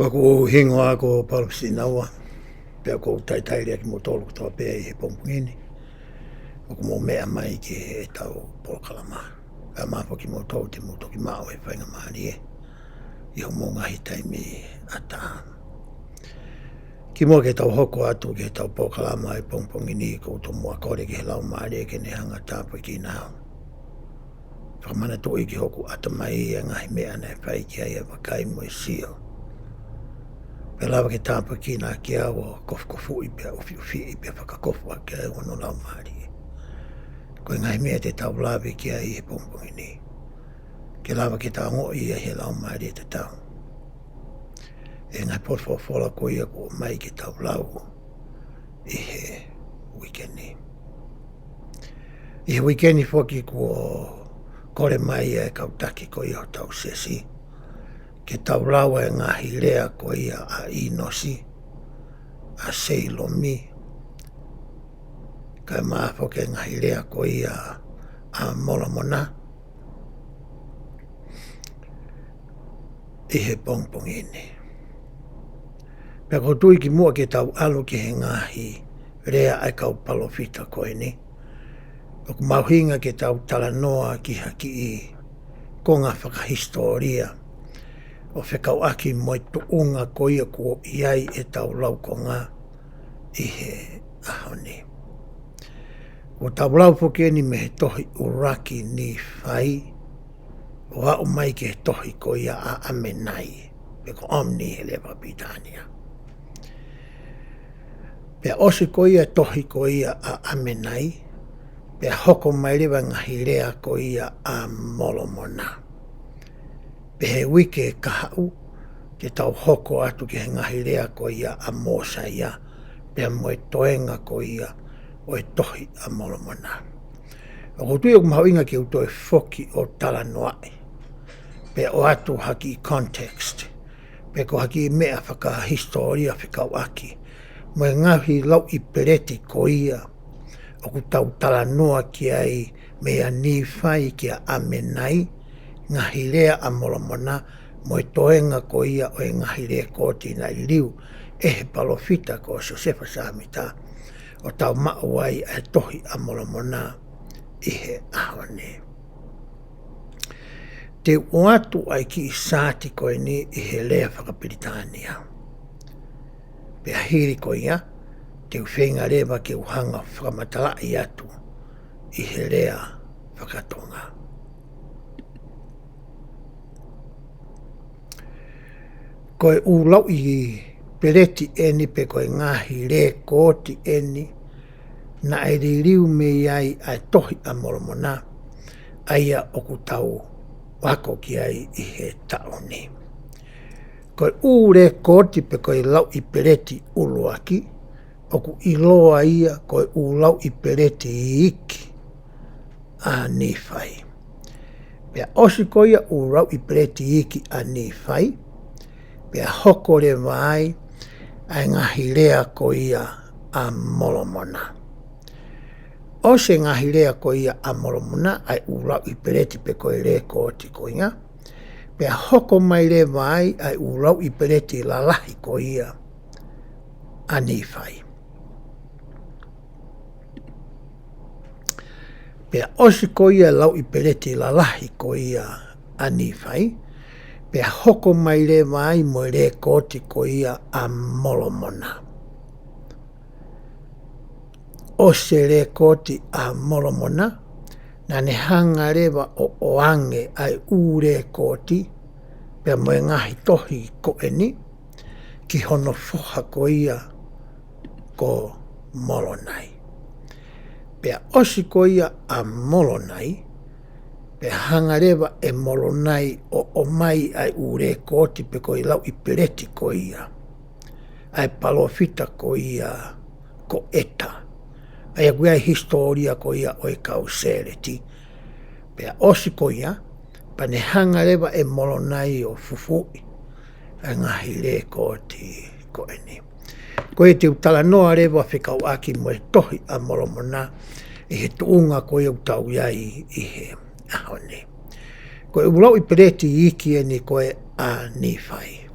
Waku hingoa ko palpsinaua. Pea ko taitairi aki mo tolu ko tawa pea I he pompungini. Waku mo mea mai ki he tau polokalama. Ka mapo ki mo tau te mo toki mao he whainga maari e. Iho mo ngahi taimi ata. Ki mo ke tau hoko atu ki he tau polokalama e pompungini ko to mua kore ki he lau maari e ke ne hanga tāpua ki nao. Whakamana to I ki hoku ata mai e ngahi mea nei whai ki ai e wakai mo e sio. Pe lawa ke tāpua ki nā kia o kofu I pia ufi I pia whakakofu a kia o no lau maari. Koe ngai mea te tau lawe ki ai he pompongi ni. Ke lawa ke tā ngo I he lau maari e te tau. E ngai potwawhola ko ia ko mai ke tau lau I he weekend ni. I he weekend ni whoki ko kore mai e kautaki ko ia o tau sesi. Ke tau rawa e ngahi lea ko ia a inosi, a seilomi. Kai maafo ke ngahi lea ko ia a molamona. I he pongpongini. Pea ko tui ki mua ke tau alu ki he ngahi lea ai kau palofita koe ni. Oku mauhinga ke tau talanoa ki haki I konga whakahistoria. O whekau aki moi tuunga ko ia ko iai e tau laukonga I he ahoni. O tau laupoke ni me he tohi uraki ni whai, o hao mai ke he tohi ko ia a amenai, pe ko omni he lewa Britania. Pea osi ko ia tohi ko ia a amenai, pea hoko mai lewa ngahi lea ko ia a molomona. Pe he wike kahau, ke tau hoko atu ke he ngahi lea ko ia a mosa ia, pea moe toenga ko ia o e tohi a molomona. O kutui o kumahau ke uto e foki o talanoai, pea o atu haki context, pea ko haki mea whaka historia whikau aki, moe ngahi lau I pereti ko ia, o kutau talanoa ki ai mea ni whai ki a amenai, ngahi lea a molomona, moe toenga ko ia o e ngahi lea koti na I liu, e he palofita ko Josefa Samita, o tau maawai e tohi a molomona I he ahone. Te uatu ai ki I sāti koe ni I he lea whakapiritania. Pea hiri ko ia, te uwhenga rewa ke uhanga whakamatala I atu I he lea whakatonga. Koe ulau I pereti eni pe koe ngahi le koti eni na e ririu me iai ai tohi a molomona aia oku tau wako ki ai I he taoni. Koe ure koti pe koe lau I pereti uluaki oku iloa ia koe ulau I pereti iki a nifai. Pea osi ko ia ulau I pereti iki a nifai, pea hoko le mai ai ngahi lea ko ia a molomona. O se ngahi lea ko ia a molomona ai ulau I pereti pe koe le koti ko inga, pea hoko mai le mai ai ulau I pereti lalahi ko ia a nifai. Pea osi ko ia lau I pereti lalahi ko ia a nifai, pea hoko mai le mai mo le koti ko ia a molomona. O se le koti a molomona, na ne hanga rewa o oange ai ure koti, pea mo ngahi tohi ko eni, ki hono foha ko ia ko molonai. Pea osi ko ia a molonai, pe hangarewa e molonai o mai ai ure koti pe koe lau I pereti ko ia. Ai palofita ko ia ko eta. Ai a guai historia ko ia o e kausereti. Pe osi ko ia, pa ne hangarewa e molonai o fufui. Ai ngahi le koti ko eni. Ko e te utala noa rewa whikau aki mo e tohi a molomona e he tuunga ko e utau iai I he ahone. Ko e ulau I pereti iki e ni koe a nifai.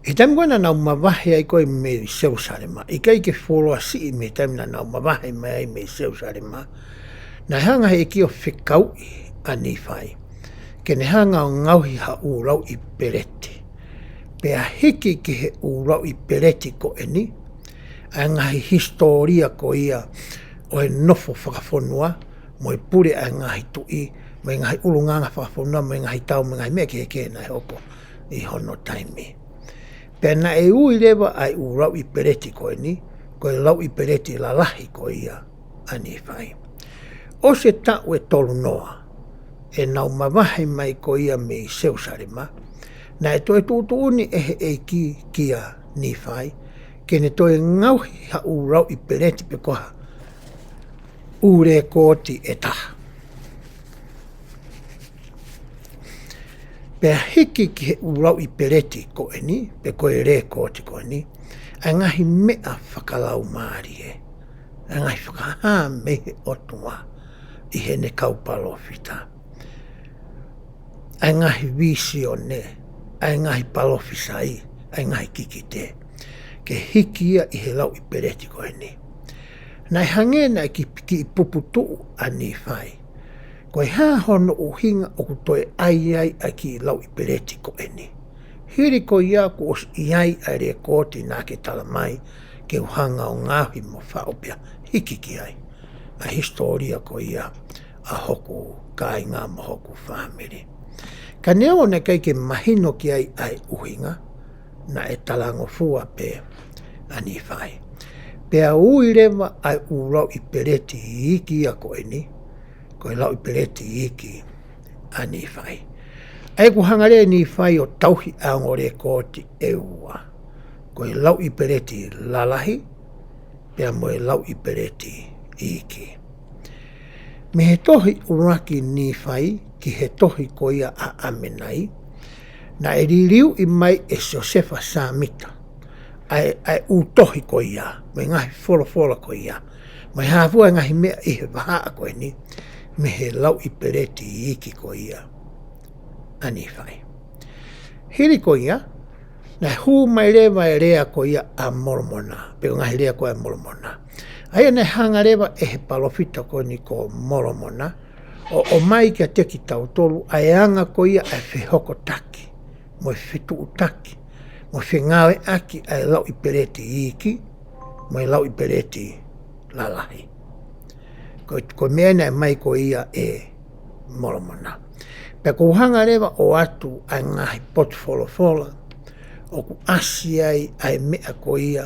I taimi koe na nau mawahe ai koe me Jerusalema. I kai ke wholoa si me taimi na nau mawahe mai ai me Jerusalema. Na hanga he ki o whikau a Nifai. Ke ne hanga o ngauhi ha urau I Pereti. Pea hiki ki he urau I Pereti ko eni. A ngahi historia ko ia o he nofo whakafonua. Mo I pure a ngahi tui. Mo I ngahi ulunganga whakafonua. Mo I ngahi tau. Mo I ngahi mea ke he kena he oko. I hono taimi. Pea na e ui lewa ai urau I Pereti ko eni. Ko e lau I Pereti la lahi ko ia a Nifai. O se tau e tolu noa. E nau mawahe mai ko ia me Jerusalema. Na e toi tutuuni e ki kia Nifai. Ke ne toi ngauhi ha urau I Pereti pe koha. Ure koti e taha. Pea hiki ki he urau I Pereti ko eni. Pe koe re koti ko eni. A ngahi mea whakalau maari e. A ngahi whakaha mehe otua. I he ne kaupalofita. A ngahi visi o ne. A ngahi palofisa I. A ngahi kikite. Ke hikia I he lau I Pereti ko eni. Nai hangena ki I puputu a Nifai. Koe haa hono uhinga o kutoe ai a ki lau I Pereti ko eni. Hiri ko ia ku os iai a rea koti nā ke talamai ke uhanga o ngāhi mo whaopia hiki ki ai. A historia ko ia a hoku kai ngā mo hoku whamiri. Ka neo ne kai ke mahino ki ai uhinga na e talango fua pe a Nifai. Pea ui rewa ai urau I Pereti iki a ko eni. Ko e lau I Pereti iki a Nifai. Ai ku hangare Nifai o tauhi angore koti e ua. Ko e lau I Pereti lalahi. Pea mo e lau I Pereti iki. Me he tohi uraki Nifai ki he tohi ko ia a amenai. Na e ririu I mai e Josefa Samita. Ai utohi ko ia. Me ngahi wholofola ko ia. Me hafua ngahi mea I he wahaa ko ni. Me he lau I Pereti iki ko ia. A Nifai. Hiri ko ia. Na hu mai rewa e rea ko ia a moromona. Peko ngahi rea ko a moromona. Aia ne hanga rewa e he palofita ko ni ko moromona. O mai kia teki tau tolu. Ai anga ko ia e whihoko taki. Mo e whitu utaki. Mo whengawe aki ai lau I Pereti iki. Mo e lau I Pereti lalahi. Ko mea nei mai ko ia e moromona. Pea ko hanga rewa o atu ai ngahi potu wholofola. O ku asi ai mea ko ia.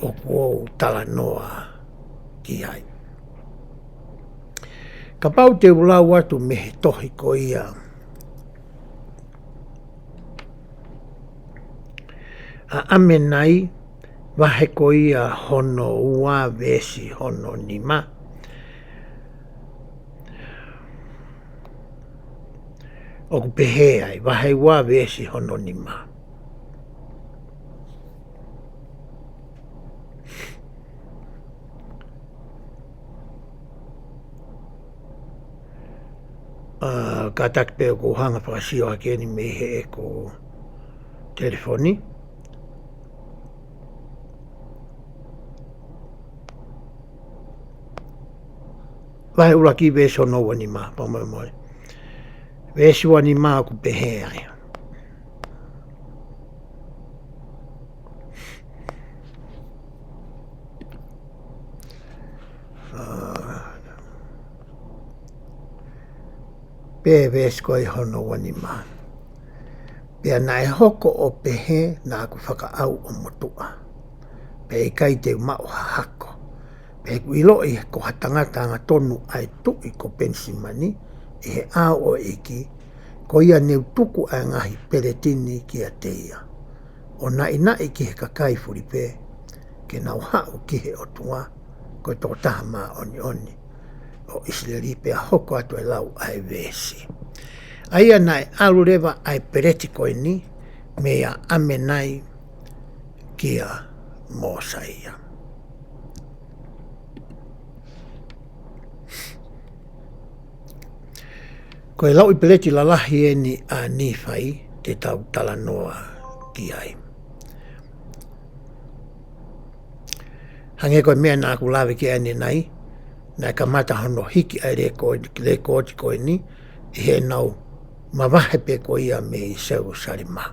O ku o talanoa ki ai. Ka pau te ulau atu me he tohi ko ia. A amenai wahe ko ia hono ua vesi hono nima. O ku pehe ai wahe ua vesi hono nima. Ka takpeo ko hanga whakasio hake ni me he e ko telefoni. Wahe uraki vesi hono ua nima, pamoe moe. Vesi ua nima ku pehe ai. Pea vesi ko I hono ua nima. Pea nai hoko o pehe na ku whaka au o motua. Pea I kai te mao hako. Pea ku ilo I ko hatangata anga tonu ai tui ko pensimani. I he ao o iki. Ko ia neu tuku ai ngahi peretini ki a teia. O nai ki he kakai furipe. Ke nau hau ki he otua. Ko I toko taha maa oni. O Israeli pea hoko atu e lau ai vesi. Aia nai alu rewa ai Pereti ko ni. Mea amenai kia Mosaia. Ko e lau I Pereti lalahi e ni a Nifai te tau talanoa ki ai. Hange koe mea nā ku lawe ki ane nei, nai ka mata hono hiki ai le kōti koe ni, I he nau mawahe pe ko ia me I seu sarima.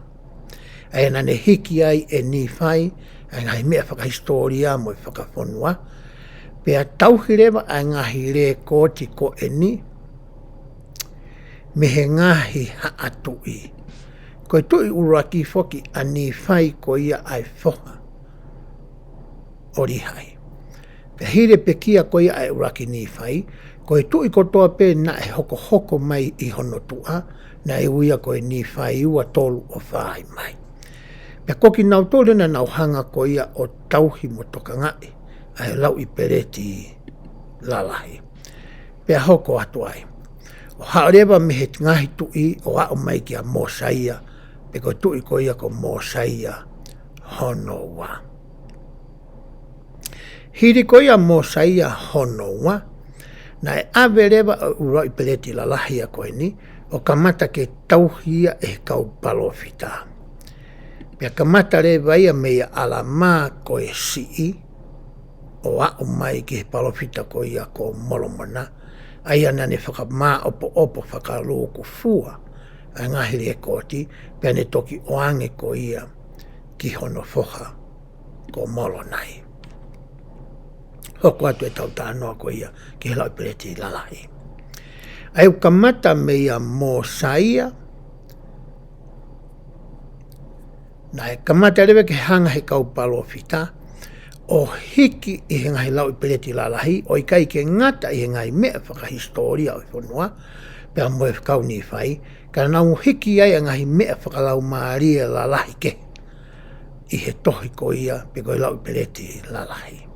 Ai nane hiki ai e ni whai, ai ngai mea whakahistoria mo I whakafonua, pea tauhirewa ai ngahi le kōti ko e ni, me he ngahi haatui. Koe tui uraki foki a ni whai ko ia ai whoha. Orihai. Pe hire pe kia ko ia ai uraki ni whai, koe tui kotoa pe na e hoko mai I hono tua, na e uia koe ni whai ua tolu o whai mai. Pea koki nau tolu na nau hanga ko ia o tauhi mo toka ngai, ai lau I pereti lalahi. Pea hoko atu ai. O haorewa me he ngahi tui o ao mai ki a Mosaia, pe koe tui ko ia ko Mosaia hono wa. Hiri ko ia Mosaia hono wa, na e awerewa o ura I pereti lalahi a koe ni, o kamata ke tauhia e kau palofita. Pea kamata rewa ia mea ala maa koe sii, o ao mai ki he palofita ko ia ko molomona, aia nane whaka maa opo whakaluku fua, a ngahiri e koti, pea ne toki oange ko ia ki hono whoha ko molonai. Hoko atu e tau tānoa ko ia ki he lau pereti lalahi. Ai u kamata mea Mosaia, na e kamata rewe ke hanga he kau palofita, o hiki I he ngahi lau I pereti lalahi, o I kai ke ngata I he ngai mea whakahistoria o I whanua, pea mo e whakau ni whai, ka nau hiki ai a ngahi mea whakalau maaria lalahi ke, I he tohi ko ia, pe koe lau I pereti lalahi.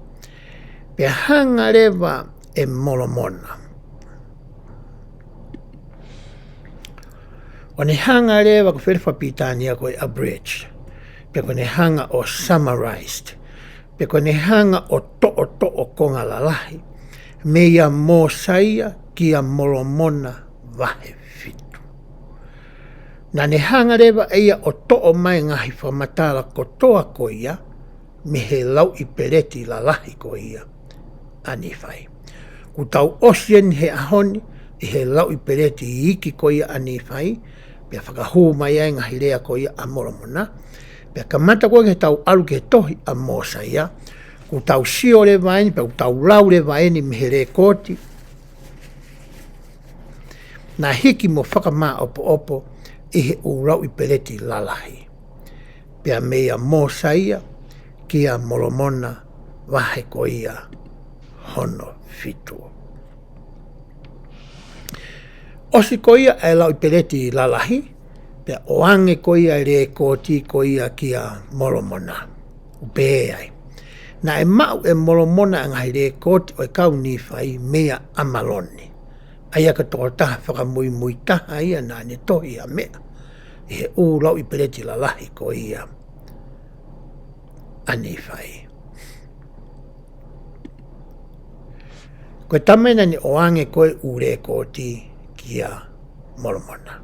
Pea hanga rewa e molomona. O ne hanga rewa ko wherewhapitania koe abridged, pe ko ne hanga o summarized, pe ko ne hanga o to'o konga lalahi, mea Mosaia ki a molomona wahe fitu. Na ne hanga rewa eia o to'o mai ngahi whamatala kotoa ko ia, me he lau I pereti lalahi ko ia, ani whai. Ku tau osien he ahoni, I he lau I pereti iki ko ia ani whai, pea whakahu mai ai ngahi rea ko ia a molomona, pea kamata koe ke tau alu ke tohi a Mosaia, ku tau sio le vaeni, pea ku tau lau le vaeni me he re koti, na hiki mo whakamaa opo, I he urau I pereti lalahi. Pea mea Mosaia, ki a molomona wahe ko ia hono fitu. Osi ko ia e lau I pereti lalahi, pea oange ko ia re koti ko ia ki a molomona. Upe ai. Na e mau e molomona ngahi re koti o e kau ni whai mea amaloni. Aia ka toko taha whakamui taha ia na ne tohi a mea. I he u lau I pereti lalahi ko ia ani whai. Koe tamena ni oange koe ure koti kia molomona.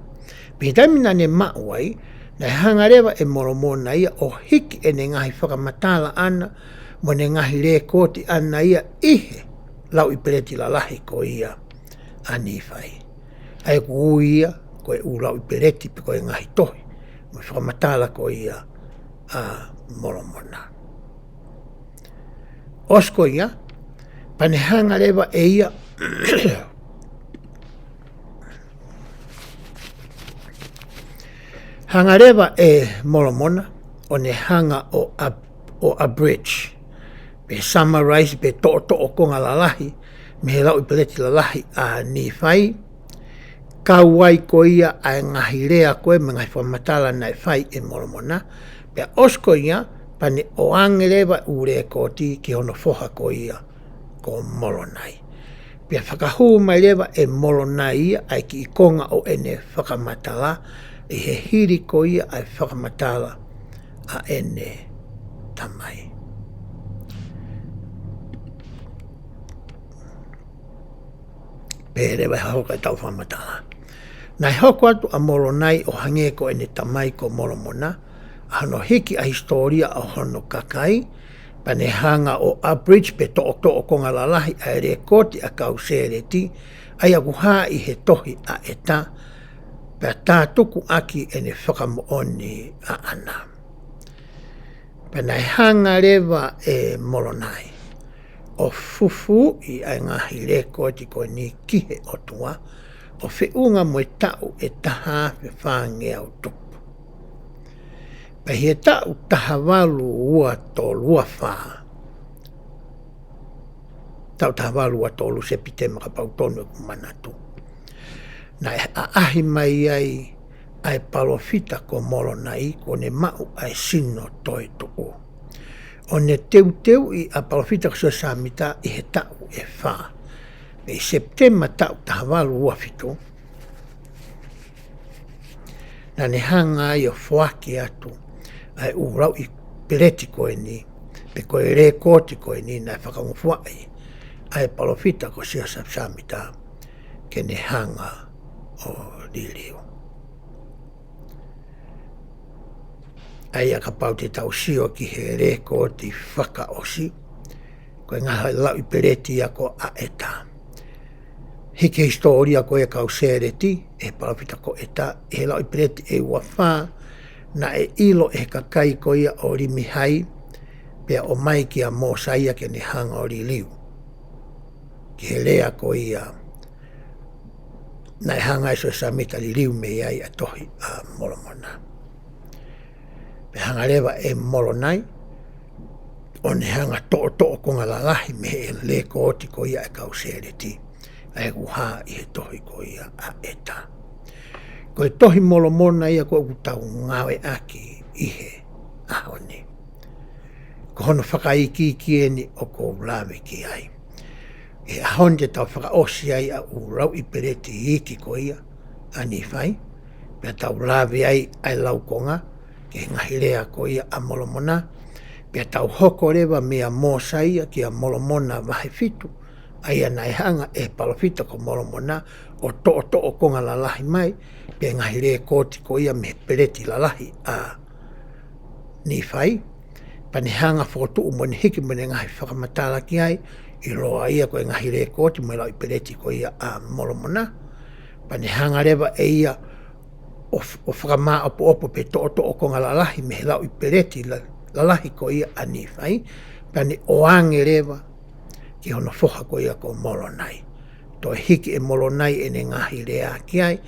Pitamina ne mauai, na hangarewa e molomona ia o hiki e ne ngahi whakamatala ana, mo ne ngahi re koti ana ia ihe lau I pereti lalahi ko ia ani whai. Ai ku ia, koe u lau I pereti pe koe ngahi tohi, mo whakamatala ko ia a molomona. Osko ia, pane hangarewa e ia hangarewa e molomona o ne hanga o abridge, pe summarize pe to'o konga lalahi, me he lau I pereti lalahi a ni whai, kauai ko ia a ngahi rea koe me ngai whamatala nai whai e molomona, pe osko ia, pane o angerewa ure koti ki hono whoha ko ia ko molonai. Pea whakahu mai rewa e molonai ia ai ki I konga o ene whakamatala, I he hiri ko ia ai whakamatala a ene tamai. Pere wai hoka I tau whamatala. Nai hoko atu a molonai o hange ko ene tamai ko molomona, hano hiki a historia o hono kakai, Panehanga o Abridge pe to'o konga lalahi ai rekoti a kausereti ai akuha I he tohi a eta pe tātuku aki e ne whakamooni a ana. Panehanga rewa e Molonai o fufu I ai ngahi rekoti ko ni kihe otua o whiunga mo tau e taha me whāngea o tupu. Pa he tau taha walu ua tō lua whā. Tau taha walu ua tō lu se pite maka pautonu e kumanatu. Na e ahi mai ai palofita ko Molonai ko ne mau ai sino toi tuku. O ne teu I a palofita ko sa samita I he tau e whā. E September tau taha walu ua fitu. Na ne hanga I o whaki atu. Ai urau I peleti koe ni, pe koe rekoti koe ni na whakangufuai, ai palofita ko sia samita ke ne hanga o liliu. Ai aka pau te tau sio ki he rekoti whakaosi, koe ngaha lau I peleti ako a eta. Hike historia koe kau sereti, e palofita ko eta, e lau I peleti e ua whaa, na e ilo e kakai ko ia o rimihai pea o mai ki a mōsaia ke ne hanga o liu. Ki he lea ko ia na e hanga iso samita liu me iai a tohi a Molomona. Pe hanga lewa e Molonai o ne hanga to'o konga lalahi me e le ko oti ko ia e kausereti a e kuha I he tohi ko ia a eta. Ko e tohi Molomona ia ko tau ngawe aki I he ahoni. Ko hono whakaiki ki ni o ko lawe ki ai. E ahoni te tau whakaosi ai a urau I peleti iki ko ia ani whai. Pea tau lawe ai laukonga ke ngahirea ko ia a Molomona. Pea tau hoko rewa mea mōsaia ki a Molomona wahe fitu. Ai anai hanga e palofita ko Molomona o to'o konga lalahi mai. Pea ngahi rea kōti ko ia me peleti lalahi a ni whai. Panehanga whotu umone hiki mone ngahi whakamatala ki ai. I roa ia ko e ngahi rea kōti mo lau I peleti ko ia a Molomona. Panehanga rewa e ia o whakama opo pe to'o konga lalahi me lau I peleti lalahi ko ia a ni whai. Pane oange rewa ki hono whoha ko ia ko Molonai. To hiki e Molonai e ne ngahi rea ki ai.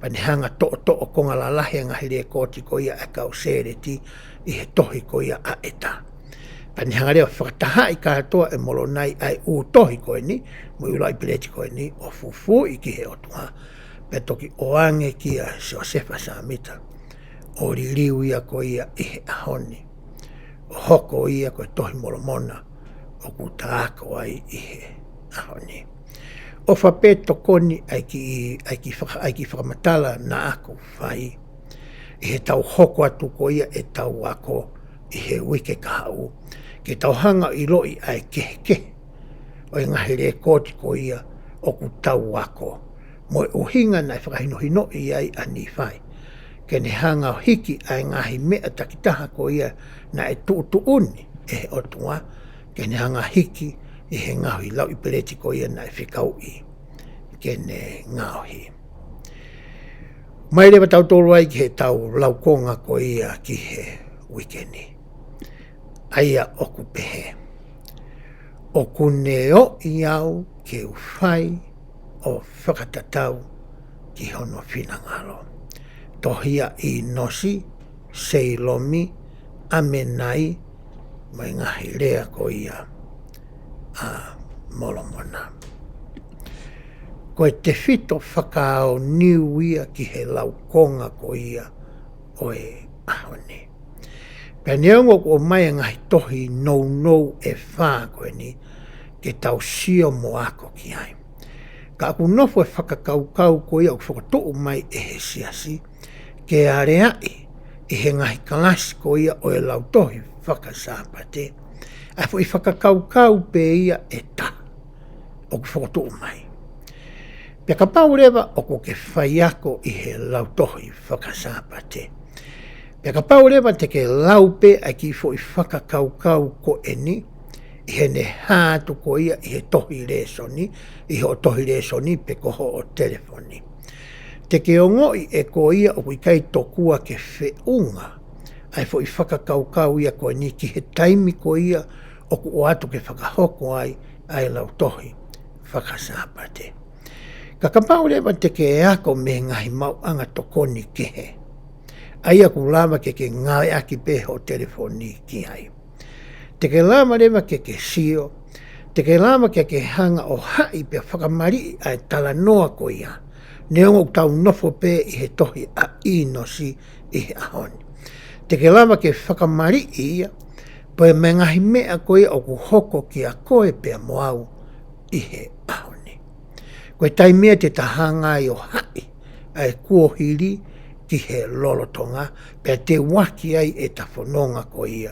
Panehanga to'o konga lalahi a ngahi rea kōti ko ia a kausereti I he tohi ko ia a eta. Panehanga rea whakataha I kātoa e Molonai ai u tohi ko ni, mo I lai peleti ko ni, o fufu I ki he otua. Pe toki oange ki a Josefa Samita. O riliu ia ko ia I he ahoni. O hoko ia ko tohi Molomona. O kutaako ai I he ahoni. O whapeto koni ai ki whakamatala na ako whai. I he tau hoko atu ko ia e tau ako I he wike kahau. Ke tau hanga I loi ai keke. O I ngahi rea kōti ko ia o ku tau ako. Mo e uhinga nai whakahinohino I ai ani whai. Ke ne hanga hiki ai ngahi mea takitaha ko ia na e tuuni e otua. Ke ne hanga hiki I he ngahi lau I peleti ko ia na e whikau I ke ne ngahi. Mai rewa tau tōru ai ki he tau laukonga ko ia ki he wikeni. Aia oku pehe. Oku ne o I au ke uwhai o whakatatau ki hono whinangalo. Tohia I nosi, seilomi, amenai, mai ngahi rea ko ia a Molomona. Ko e te whito whakao niu ia ki he laukonga ko ia o e ahoni. Pea neongo ko mai ngahi tohi nou e whaa koe ni ke tau sio mo ako ki ai. Ka aku nofo e whakakaukau ko ia o whakatou mai e he siasi ke areai I he ngahi kalasi ko ia o e lau tohi whakasāpate. A fo I whakakaukau pe ia e ta o ku whakatou mai. Pea ka pau rewa o ko ke whai ako I he lau tohi whakasāpate. Pea ka pau lewa te ke laupe ai ki fo I whakakaukau ko eni, I he ne hātu ko ia I he tohi re soni, I ho tohi re soni pe koho o telefoni. Te ke ongoi e ko ia o kui kai tokua ke whiunga, ai fo I whakakaukau ia ko eni ki he taimi ko ia o ku o atu ke whakahoko ai lau tohi whakasāpate. Ka kapau lewa te ke e ako me ngahi mau anga tokoni ke he. Aia ku lama ke ngai aki pe ho telefoni ki ai. Te ke lama lewa ke sio, te ke lama ke hanga o hai pe whakamari ai tala noa ko ia. Neongo tau nofo pe I he tohi a inosi I he ahoni. Te ke lama ke whakamari ia, po e me ngahi mea ko ia o ku hoko ki a koe pe moau I he ahoni. Koe tai mea te tahanga I o hai, ai kuohiri, ki he lolotonga, pe te waki ai e ta whanonga ko ia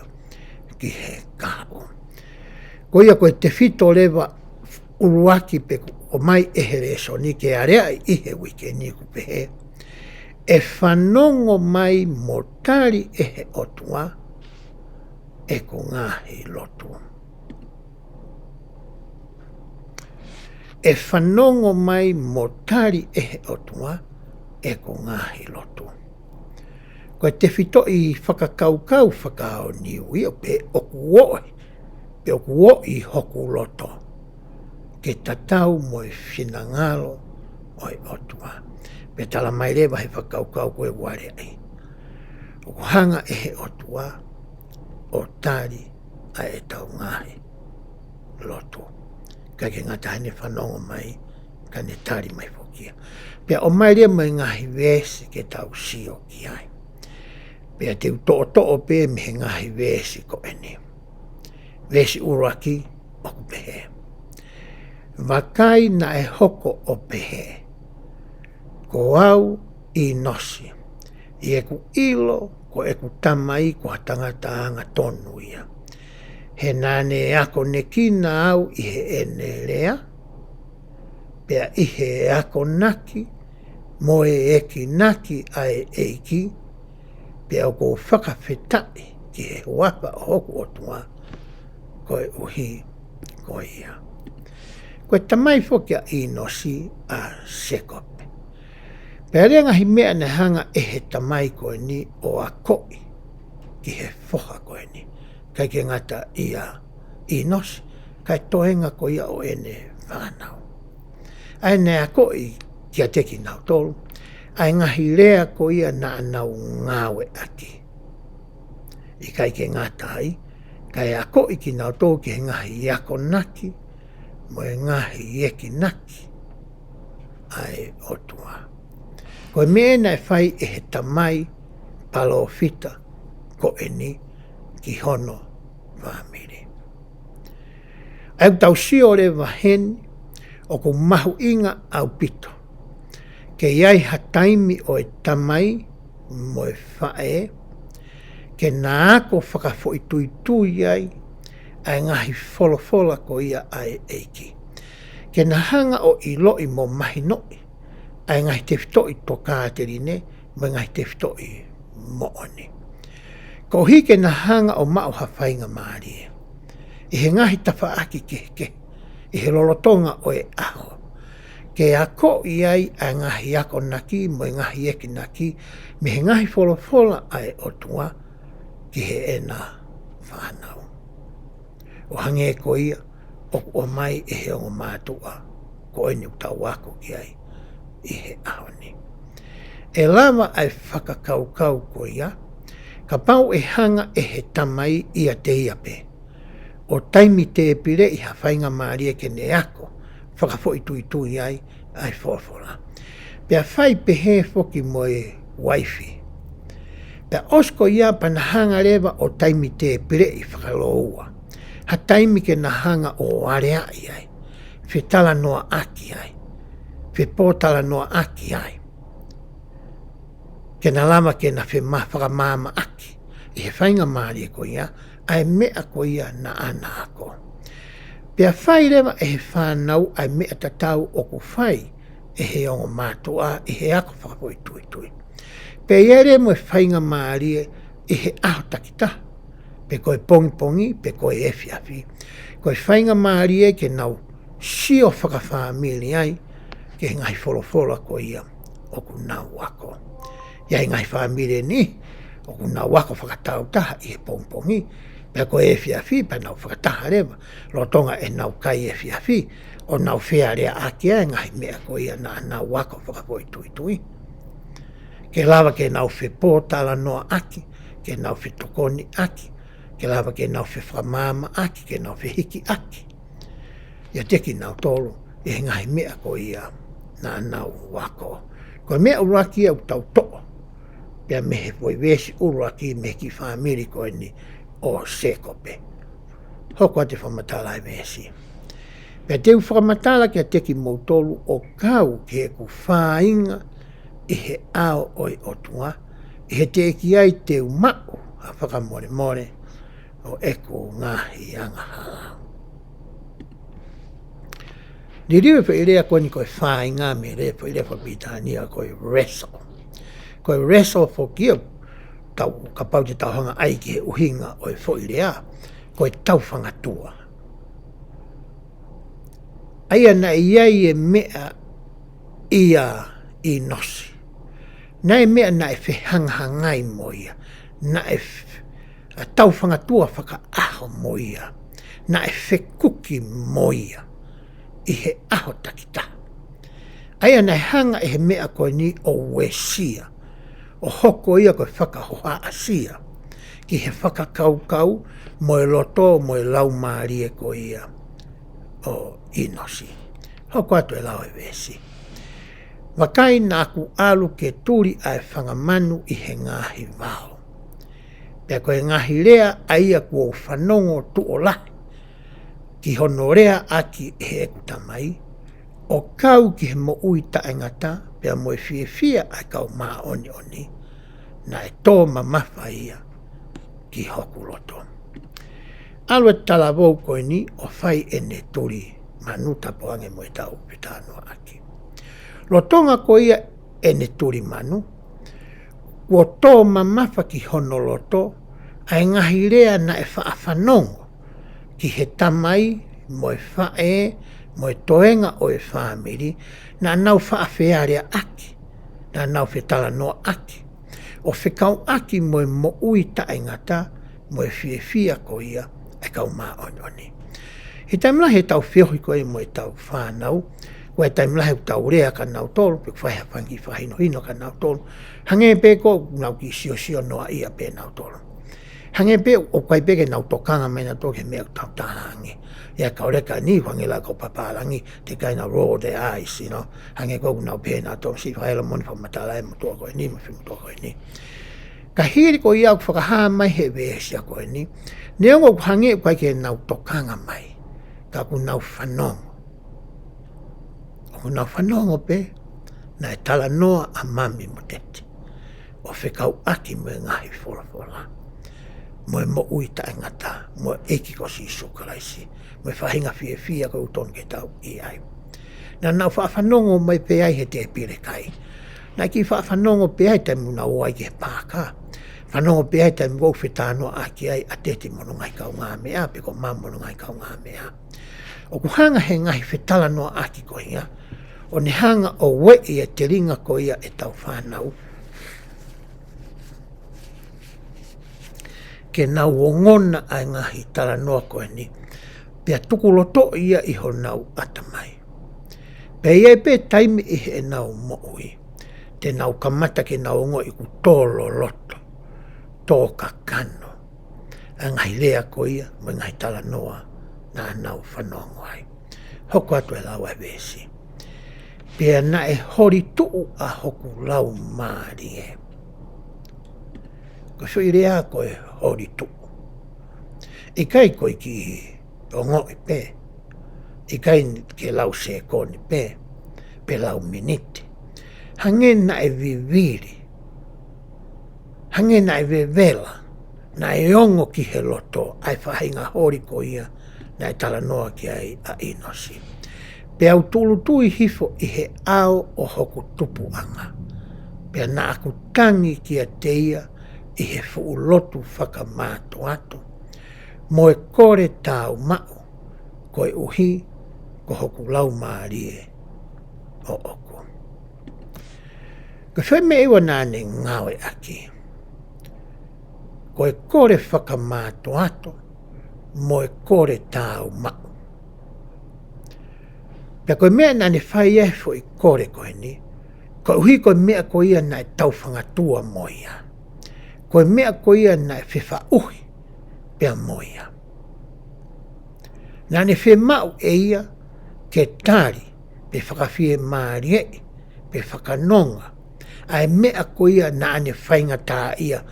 ki he kāo. Ko ia koe te whito lewa uruaki pe o mai e he reso ni ke area I he wike ni ku pe he. E whanongo mai motari e he otua e ko ngahi lotu. E whanongo mai motari e he otua e ko ngahi lotu. Koe te whito I whakakaukau whakao niui o pe okuoi, pe okuoi hoku loto, ke tatau mo I whinangalo o I otua. Pe tala mai lewa he whakaukau koe ware ai. O hanga e he otua, o tari a e tau ngahi lotu. Ka ke ngata hane whanongo mai, ka ne tari mai whokia. Pea o mai rea mai ngahi wesi ke tau sio ki ai. Pea te uto'o pe me he ngahi wesi ko eni. Wesi uraki o ku pehe. Wakai na e hoko o pehe. Ko au I nosi. I e ku ilo ko e ku tamai ko hatangata anga tonu ia. He nane e ako ne kina au I he ene lea. Pea I he e ako naki. Mo e eki naki ai eiki. Pea o ko whakawhetai ki he wapa o hoku o tua. Koe uhi ko ia. Koe tamai whokia I nosi a sekope. Pea rea ngahi mea ne hanga e he tamai koe ni o a koi ki he whoha koe ni. Kai ke ngata ia I nosi. Kai tohenga ko ia o ene whanau. Ai ne a koi kia teki nau tolu. Ai ngahi rea ko ia na anau ngawe aki. I kai ke ngata ai. Kai a koi ki nau tolu ki he ngahi iako naki. Mo e ngahi ieki naki. Ai otua. Koe mena e whai e he tamai palo fita ko eni ki hono whamiri. Au tau sio le waheni o ko mahu inga au pito. Ke iai hataimi o e tamai mo e whae. Ke nā ako whakafo I tui ai ai ngahi wholofola ko ia ai eiki. Ke na hanga o iloi mo mahi noi. Ai ngahi te whitoi to kāterine, mo ngahi te whitoi mooni. Ko hike na hanga o mao hawhainga maari. I he ngahi tawha aki ke. I he lolotonga o e aho. Ke ako iai ai ngahi ako naki, mo ngahi eki naki, me he ngahi wholofola ai o tua, ki he ena whanau. O hange ko ia, o mai e he o mātua, ko eni utau ako ki ai. I he ahoni. E lava ai whakakaukau ko ia, ka pau e hanga e he tamai ia te iape. O taimi te e pire I hawhainga maarie ke ne ako, whakafo I tui ai whorwhora. Pea whai pehe whoki mo e waifi. Pea osko ia panahanga rewa o taimi te e pire I whakaloua. Ha taimi ke na hanga o area ai, whetala noa aki ai. Fe pōtala noa aki ai. Ke na lama ke na whakamama aki. I he whainga maari ko ia, ai mea ko ia na ana ako. Pea whai rewa e he whanau ai mea tatau o ku whai e he ongo mātua I he ako whakapoi tui. Pea iere mo e whainga maari i he aho takita. Pe koe pongi, pe koe efiafi. Koe whainga maari e ke nau sio whakawhamili ai, ke ngai wholofola ko ia o ku nau wako. Ia ngai whamili ni, o ku nau wako whakatau taha i he pongi, pe koe efiafi, pe nau whakataha rewa. Lo tonga e nau kai efiafi, o nau whea rea akia e ngai mea ko ia na nau wako whakapoi tui. Ke lava ke nau whepō tala noa aki, ke nau whetokoni aki, ke lava ke nau whewhamama aki, ke nau whehiki aki. Ia teki nau tolu, e ngai mea ko ia na nau wako. Ko mea uraki au tau to'o, pia mehe poi wesi uraki me ki whamiri ko ni o sekope. Hoko te whamatala e wesi. Pia te whamatala ke teki mou tolu o kau ke ku whainga i he ao oi otua, i he teki ai te umau a whakamore more o eko ngahi anga hala. Ni riwe pa irea koe ni koe whainga me rea pa irea pa pitania koe wrestle. Koe wrestle fo kia tau kapau te tauhanga ai ki he uhinga oi fo irea, koe tau whangatua. Aia na iai e mea ia i nosi. Nai mea na e whehangangai mo ia, na e tau whangatua whaka aho mo ia, na e whekuki mo ia, i he aho takita. Aia na hanga e he mea koe ni o wesia, o hoko ia koe whakahoha asia, ki he whakakaukau mo e loto mo e lau maari e koe ia o inosi. Hoko atu e lau e wesi. Wakai nā ku alu ke turi ai whangamanu i he ngahi wao. Pea koe ngahi rea aia ku o whanongo tu o lahi, ki hono rea aki he eku tamai, o kau ki he mo ui taengata, pea mo e fia ai kau maa oni, na e tō mamafa ia ki hoku loto. Alwe tala vau koe ni o whai e ne turi manuta poange mo e tau pitano aki. Lo tonga ko ia e ne turi manu, o tō mamafa ki hono loto, ai ngahi rea na e whaafanongo ki he tamai mo e whae, mo e toenga o e whamiri, na nau whaafearea aki, na nau whetala noa aki, o whekau aki mo e mo ui taengata, mo e fia ko ia, e kau maa oni. He taimlahe tau whiohi koe mo e tau whanau, ko e taimlahe tau rea ka nau tolu, pe whaiha pangi whahino hino ka nau tolu. Hange pe ko nau ki sio noa ia pe nau tolu. Hange pe o kai pe ke nau tokanga mena toke mea tau tahangi. Ia kaureka ni whangela ko paparangi, te kai na roll the eyes, Hange ko nau pe nau tolu, si whaela moni whamatala e mutua koe ni, mawhimutua koe ni. Ka hiri ko ia ku whakahaa mai he weesia koe ni, neongo ku hange kai ke nau tokanga mai, ka ku nau whanongo. O nau whanongo pe, na e tala noa a mami mo tete. O whekau aki mo e ngahi whola. Mo e mo ui taengata, mo e eki ko si sukaraisi, mo e whahinga fia ko uton ke tau i ai. Na nau whanongo mai pe ai he te pire kai. Na ki whanongo pe ai te muna o ai ke pāka. Whanongo pe ai te mwau whetanoa aki ai a tete mono ngai kau ngā mea, pe ko mā mono ngai kau ngā mea. O ku hanga he ngahi whetala noa aki ko ia, o ne hanga o we ia te ringa ko ia e tau whanau. Ke nau o ngona ai ngahi tala noa koe ni, pia tukuloto ia i ho nau atamai. Pea iai pe taimi i he nau mo'ui, te nau kamata ke nau ngo i ku tōlo loto, tō kakano. A ngahi lea ko ia, mo ngahi tala noa, na nau whanongo ai. Hoko atu e lau ai wesi. Pea na e hori tuu a hoku lau maari e. Ko so i rea ko e hori tuu. I kai ko i ki o ngoi pe. I kai ke lau se koni pe lau miniti. Hange na e viviri. Hange na e vevela. Na e ongo ki he loto ai whahinga hori ko ia na e tala noa ki ai a inosi. Pea utulu tui hifo i he ao o hoku tupu anga. Pea na aku tangi ki a teia i he fuulotu whakamāto ato. Mo e kore tāu mao, ko e uhi, ko hoku lau maarie o oko. Ka whai me iwa nāne ngawe aki. Ko e kore whakamāto ato, mo e kore tāu mao. Pea koe mea nāne whai e fo i kore koe ni, ko uhi koe mea ko ia na e tau whangatua moia. Koe mea ko ia na e whiwha uhi pea moia. Nāne whi mau e ia ke tāri pe whakawhie maarie, pe whakanonga, ai mea ko ia nāne whainga tā ia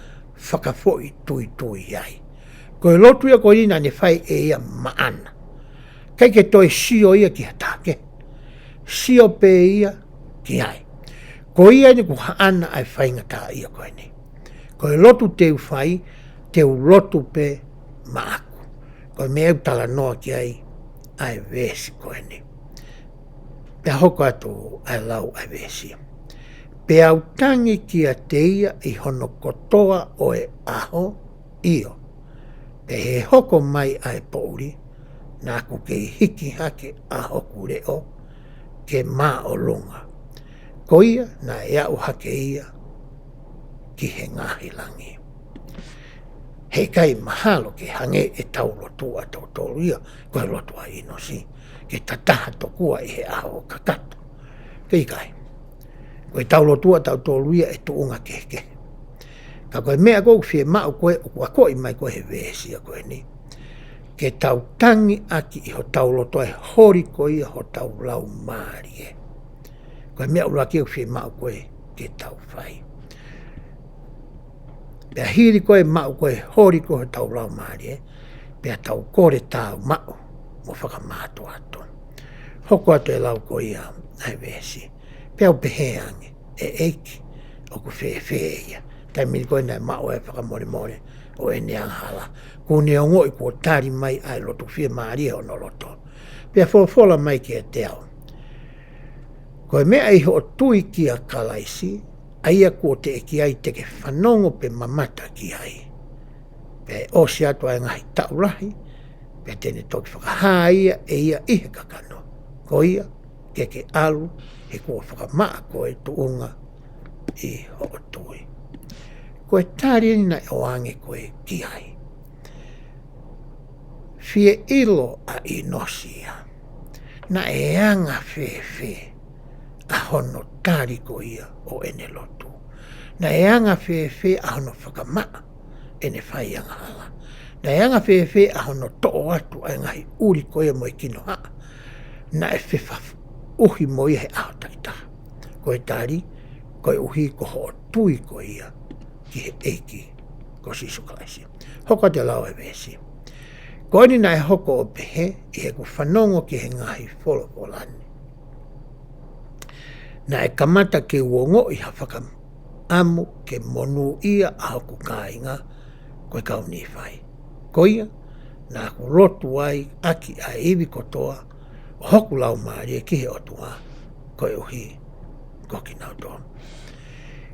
whakafoi tui ai. Koe lotu ia ko ia nāne whai e ia maana. Kei ke toi sio ia ki hatake. Sio pe ia ki ai. Ko ia ni ku haana ai whainga tā ia koe ni. Koe lotu teu whai, teu lotu pe maaku. Koe me tala noa ki ai vesi koe ni. Pea hoko atu ai lau ai vesi. Pea utangi ki a teia i hono kotoa o e aho io. Pe he hoko mai ai pouri, nā ku ke hiki hake aho kureo ke mā o lunga. Ko ia nā ea u hake ia ki he ngahi langi. He kai mahalo ke hange e tau lotua tau tolu ia, koe lotua ino si, ke tataha tokua i he aho kakato. Kei kai, koe tau lotua tau tolu ia e tuunga keke. Ka koe mea kou fie mau koe, o koi mai koe he vesia koe ni. Ke tau tangi aki i ho tau lotua e hori koe ia ho tau lau maari e. Koe mea ula keu fie mau koe ke tau whai. Pea hiri koe mau koe hori koe tau lau maari e, pea tau kore tau mau mo whakamāto ato. Hoko ato e lau koe ia ai vesi. Pea upeheange e eiki o ku whewhea. Tai miri koe nai mau e whakamore o e neanghala. Kune o ngoi kua tari mai ai lotu whia maari e o no loto. Pea whola mai ki e teo. Koe mea iho o tui ki a kalaisi, aia kua te eki ai teke whanongo pe mamata ki ai. Pe osi atu ai ngahi taurahi, pe tene toki whakahaa ia e ia ihe kakano. Ko ia, keke alu, he kua whakamaa koe tuunga i ho o tui. Koe tari ni na o ange koe ki ai. Fie ilo a inosia, na e anga whewhe. A hono tari ko ia o ene lotu. Na e anga whewhe a hono whakamaa ene whai anga hala. Na e anga whewhe a hono to'o atu a ngahi uri ko ia moi kino haa. Na e whewha uhi moi he aho taitaha. Koe tari, koe uhi ko ho tui ko ia ki he eiki ko sisu kalaisi. Hoko te lau e vesi. Koe ni na e hoko o pehe i he ku whanongo ki he ngahi wholopolani. Na e kamata ke uongo i hawhaka amu ke monu ia a hoku kāinga koe kau ni whai. Ko ia, nā ku rotu ai aki a iwi kotoa o hoku lau maari e kihe otua koe uhi koki nau toa.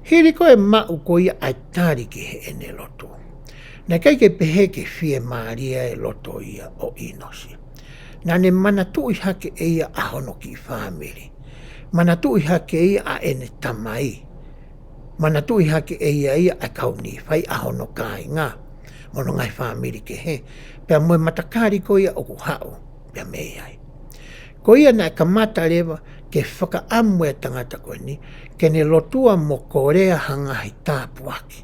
Hiri koe mau ko ia ai tāri ki he ene lotu. Na kai ke pehe ke fie maari e loto ia o inosi. Nā ne mana tui hake e ia ahono ki whamiri. Mana tui hake ia a ene tamai. Mana tui hake ia a kauni whai ahono kai ngā. Mono ngai whamiri ke he. Pea moe matakari ko ia o ku hao. Pea mei ai. Ko ia na kamata rewa ke whaka amwe tangata koe ni. Ke ne lotua mo korea hangahi tāpuaki.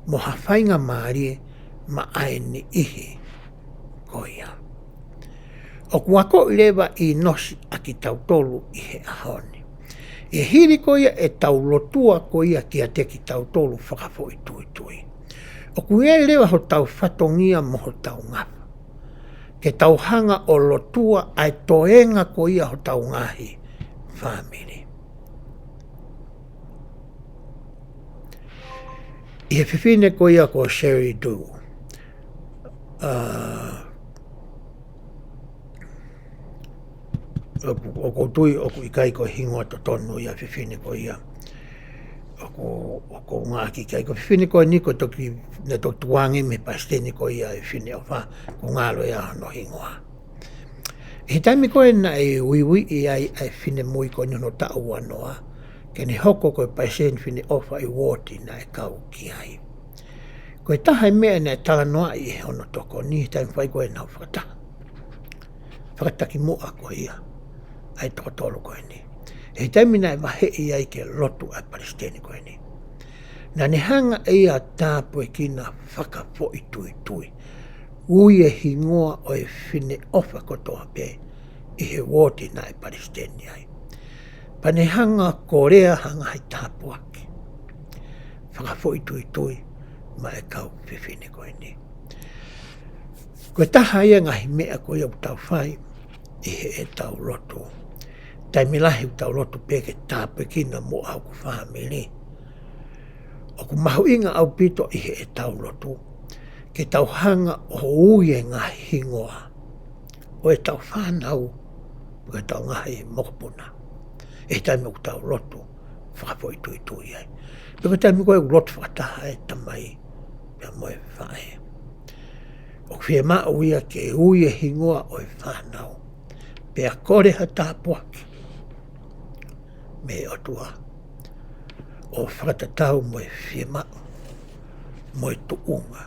Mo hawhainga maarie ma aeni ihi ko ia. O kuako rewa i nosi aki tautolu i he ahoni. E hiri ko ia e tau lotua ko ia ki a teki tau tolu whakafo i tui. O kuia lewa ho tau whatongia mo ho tau ngapa. Ke tau hanga o lotua ai toenga ko ia ho tau ngahi whamiri. I he whiwhine ko ia ko Sherry Du. O ko tui o ku ikai ko hingoa to tonu ia whiwhine ko ia. ko ngā ki kai ko whine koe niko toki na to tuangi me pasteni ko ia e whine o wha ko ngalo ia no hingoa. He taimi koe na e uiwi i ai ai whine mui ko nyono ta ua noa ke ne hoko koe pasteni whine ofa i woti na e kau ki ai. Koe taha e mea na e tala noa i e ono toko ni taimi whai koe nau whakataha. Whakataki mua ko ia ai toko tolu koe ni. He taimi na e wahe i ai ke lotu ai Palestini koe ni. Na ne hanga e a tāpue kina whaka fo i tui tui. Ui e hingoa o e whine ofa kotoa pe i he woti na e Palestini ai. Pa ne hanga Korea hanga hai tāpuaki. Whaka fo i tui tui ma e kau whiwhine koe ni. Koe taha ia ngahi mea koe au tau whai i he e tau lotu. Tai lahi u tau lotu peke tāpue kina mo au ku whamili. O ku mahu inga au pito i he e tau lotu. Ke tau hanga o uie ngā hingoa. O e tau whanau. O e tau ngahi mokopuna. E taimi u tau lotu. Whakapoi tui tui ai. Peko taimi koe u lotu whakataha e tamai. Pea moe whae. O whie maa uia ke uie hingoa o e whanau. Pea kore ha tāpuaki. Me otua o whakatatau mo e whiema mo e tuunga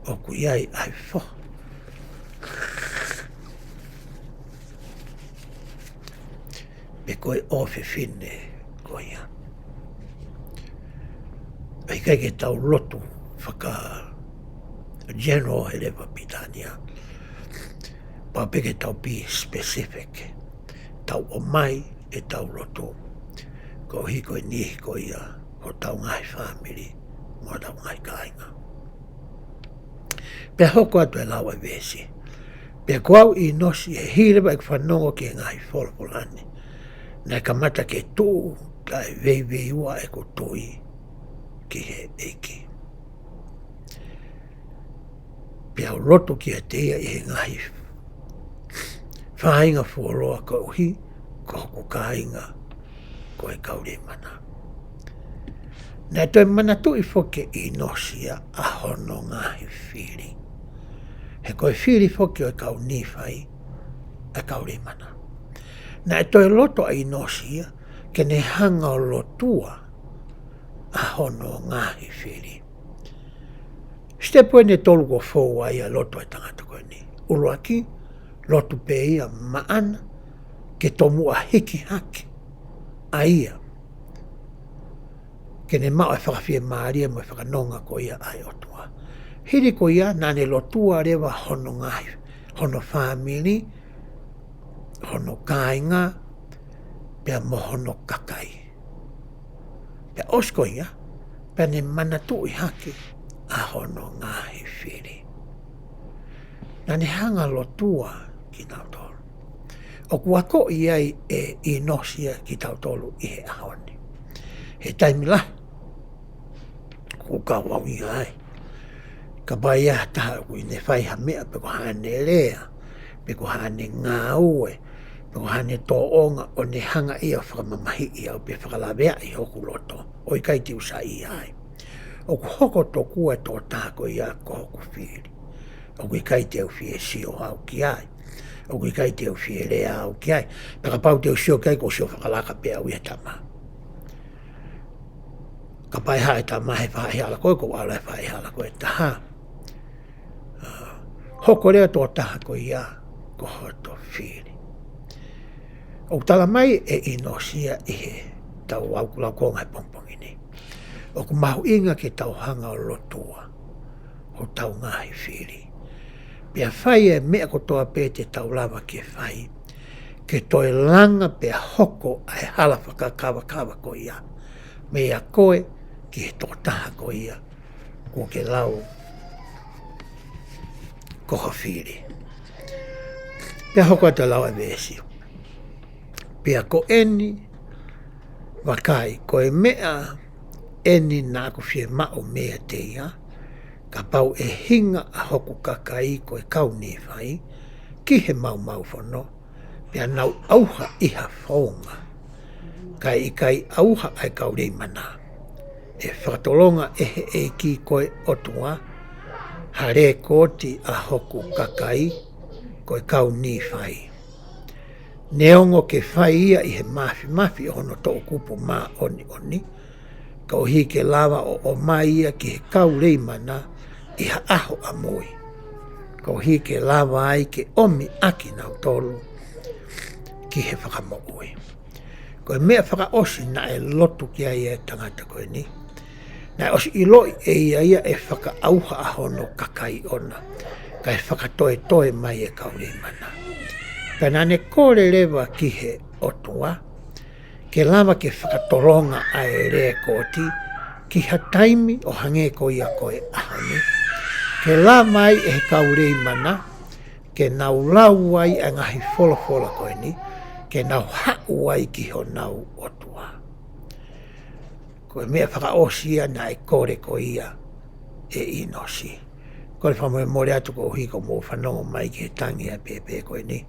o ku iai ai who. Pe koe o whiwhine koe ia. Ai kai ke tau lotu whaka general Heleva Pitania. Pa peke tau pi specific. Tau o mai e tau lotu. Ko hiko e nihi ko ia, ko tau ngai whamiri, mo tau ngai kāinga. Pea hoko atu e lawa vesi. Pea kuau i nosi e hirewa e whanongo ki e ngai wholopolani. Nai ka mata ke tū, ka e vei ua e ko tui ki he eiki. Pea roto ki e teia i he ngai whainga fuoroa ko uhi, ko hoko kāinga, ko e kauri mana. Nā toi mana tu i whoke i nosia a hono ngahi whiri. He koe whiri whoke o e kau niwhai a kauri mana. Nā toi loto i nosia ke ne hanga o lotua a hono ngahi whiri. Stepo e ne tolu ko whoa ia loto e tangata koe ni. Uruaki, lotu pe ia maana ke tomu a hiki haki. A ia, ke ne mao e whakawhia maaria mo e whakanonga ko ia ai otua. Hiri ko ia, nā ne lotua rewa hono ngai, hono whamiri, hono kāinga, pia mo hono kakai. Pia osko ia, pia ne manatu i haki a hono ngai whiri. Nā ne hanga lotua ki nau tolu. O kua ko iai e inosia ki tau tolu i he ahoni. He taimi la, ku ka wau i ai. Ka bai a taha kui ne whai ha mea pe ko hane rea, pe ko hane ngā ue, pe ko hane tō onga o ne hanga ia whakamamahi i au pe whakalawea i hoku loto, o i kai tiusa i ai. O ku hoko tō kua tō tāko i a ko hoku whiri. O ku i kai te au whie sio au ki ai. O kui kai te au whierea au ki ai. Peka pau te au sio kai ko sio whakalaka pe au i he tama. Ka pai hae tama he whahe ala koe ko ala he whahe ala koe taha. Hoko rea tō taha ko ia ko hoto whiri. O tala mai e inosia i he tau au kulau konga he pongpongi ni. O ku mahu inga ke tau hanga o lotua. O tau ngahi whiri. Pea whai e mea kotoa pē te taulawa ke whai, ke toi langa pea hoko ai hala whakakawa ko ia. Mea koe ki he tōtaha ko ia, ko ke lau koha whiri. Pea hoko ata lau e vesi. Pea ko eni, wakai, ko e mea eni nā ko whie mao mea te ia, ka pau e hinga a hoku kakai ko e kau ni whai, ki he mau whono, pia nau auha iha whaonga, kai i kai auha ai kaurei mana, e whakatolonga e ki koe otua, hare koti a hoku kakai, koe kau ni whai. Neongo ke whai ia i he mafi ono tō kupu mā oni, ka o hi ke lava o mai ia ki he kau reimana i ha aho a moi. Ka o hi ke lava ai ke omi aki nau tolu ki he whakamoui. Koe mea whakaosi na e lotu ki ai e tangata koe ni. Na osi i loi e ia e whaka auha ahono kakai ona. Ka e whakatoe mai e kau reimana. Pena ne kore lewa ki he otua, ke lava ke whakatoronga a e rea koti, ki ha taimi o hange ko ia koe ahoni. Ke lava ai e he kau reimana, ke nau lau ai a ngahi fola koe ni, ke nau hau ai ki ho nau otua. Koe mea whakaosia na e kore ko ia e inosi. Koe whamoe more atu ko hiko mō whanongo mai ki he tangi a pepe koe ni.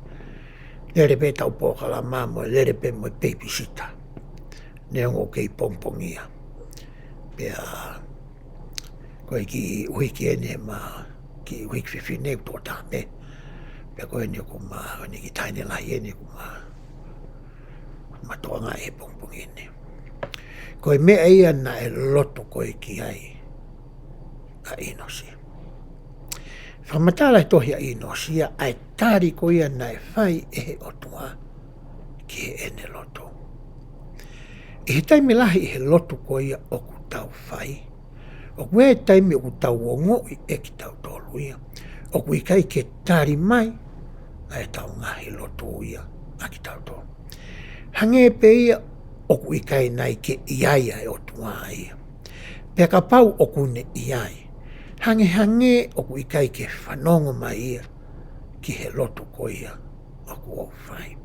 Lere pe tau pōkala māmoe, lere pe moe babysitter. Neongo kei pongpongia. Pea, koe ki uiki ene ki uiki whiwhine tō tāme. Pea koe ene ko ene ki taine lai ene ko toanga e pongpongi ene. Koe mea ia na e loto koe ki ai a inosi. Whamatala e tohi a inosia, ai tāri ko ia na e whai e he otua ki he ene loto. I he taimi lahi i he loto ko ia oku tau whai. Oku e taimi oku tau ongoi e ki tau tolu ia. Oku i kai ke tāri mai, ai tau ngahi loto ia a ki tau tolu. Hange pe ia, oku i kai nai ke iai e otua ia. Pea ka pau oku ne iai. Hange oku i kai ke whanongo mai ia ki he loto ko ia oku o whai.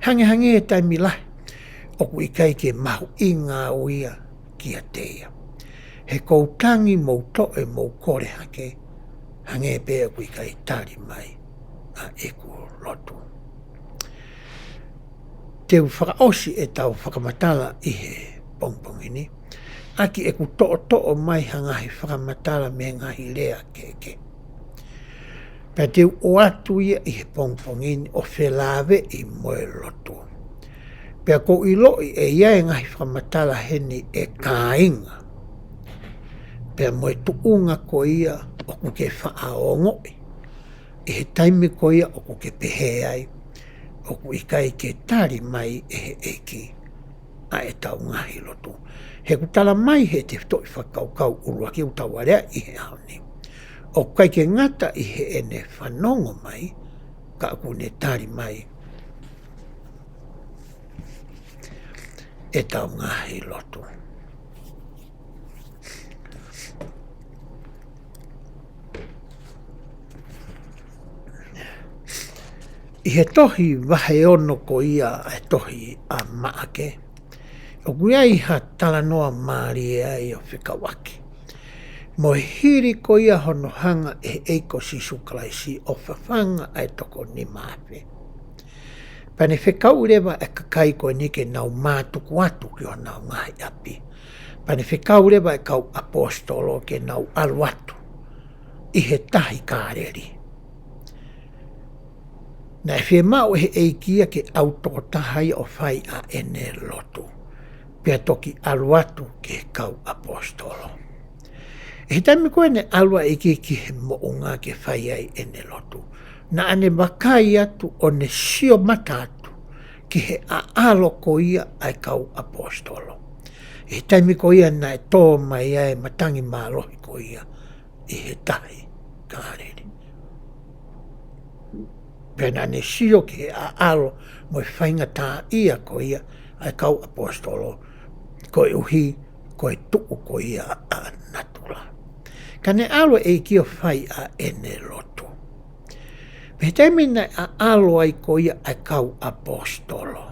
Hange e taimi lahi oku i kai ke mahu inga o ia ki a teia. He koutangi mou toe mou kore hake, hange pe oku i kai tari mai a eku loto. Te whakaosi e tau whakamatala i he pongpongini. Aki e ku to'o mai hangahi whakamatala me ngahi lea keke. Pea te o atu ia i he pongpongini o whelawe i moe loto. Pea ko i loi e ia ngahi whakamatala heni e kāinga. Pea moe tuunga ko ia o ku ke whaaongoi. I he taimi ko ia o ku ke peheai. O ku i kai ke tari mai e he eki a e tau ngahi loto. He kutala mai he te toi whakaukau urua ki utawarea i he haoni. O kai ke ngata i he ene whanongo mai, ka aku ne tari mai e tau ngahi loto. I he tohi wahe ono ko ia e tohi a maake. O kuiai ha tala noa maari e ai o whikawaki. Mo hiri ko ia hono hanga e eiko sisu kalaisi o whawhanga ai toko ni maape. Pane whikau rewa e kakai ko nike nau mātuku atu ki o nau ngahi api. Pane whikau rewa e kau apostolo ke nau alu atu i he tahi kāreri. Na e whi mau he eikia ke autoko tahai o whai a ene lotu. Pea toki alu atu ke kau apostolo. E he taimi koe ne alua eki ki he mounga ke whai ai ene lotu. Na ane makai atu o ne sio mata atu ki he aalo ko ia ai kau apostolo. E he taimi ko ia na e tō mai ai matangi mālohi ko ia i he tahi kāreri. Pena ne sio ki he aalo mo e whainga tā ia ko ia ai kau apostolo. Koe uhi, koe tuku ko ia a natula. Ka ne alo e ki o whai a ene lotu. Pe taimi nei a alo ai ko ia ai kau apostolo.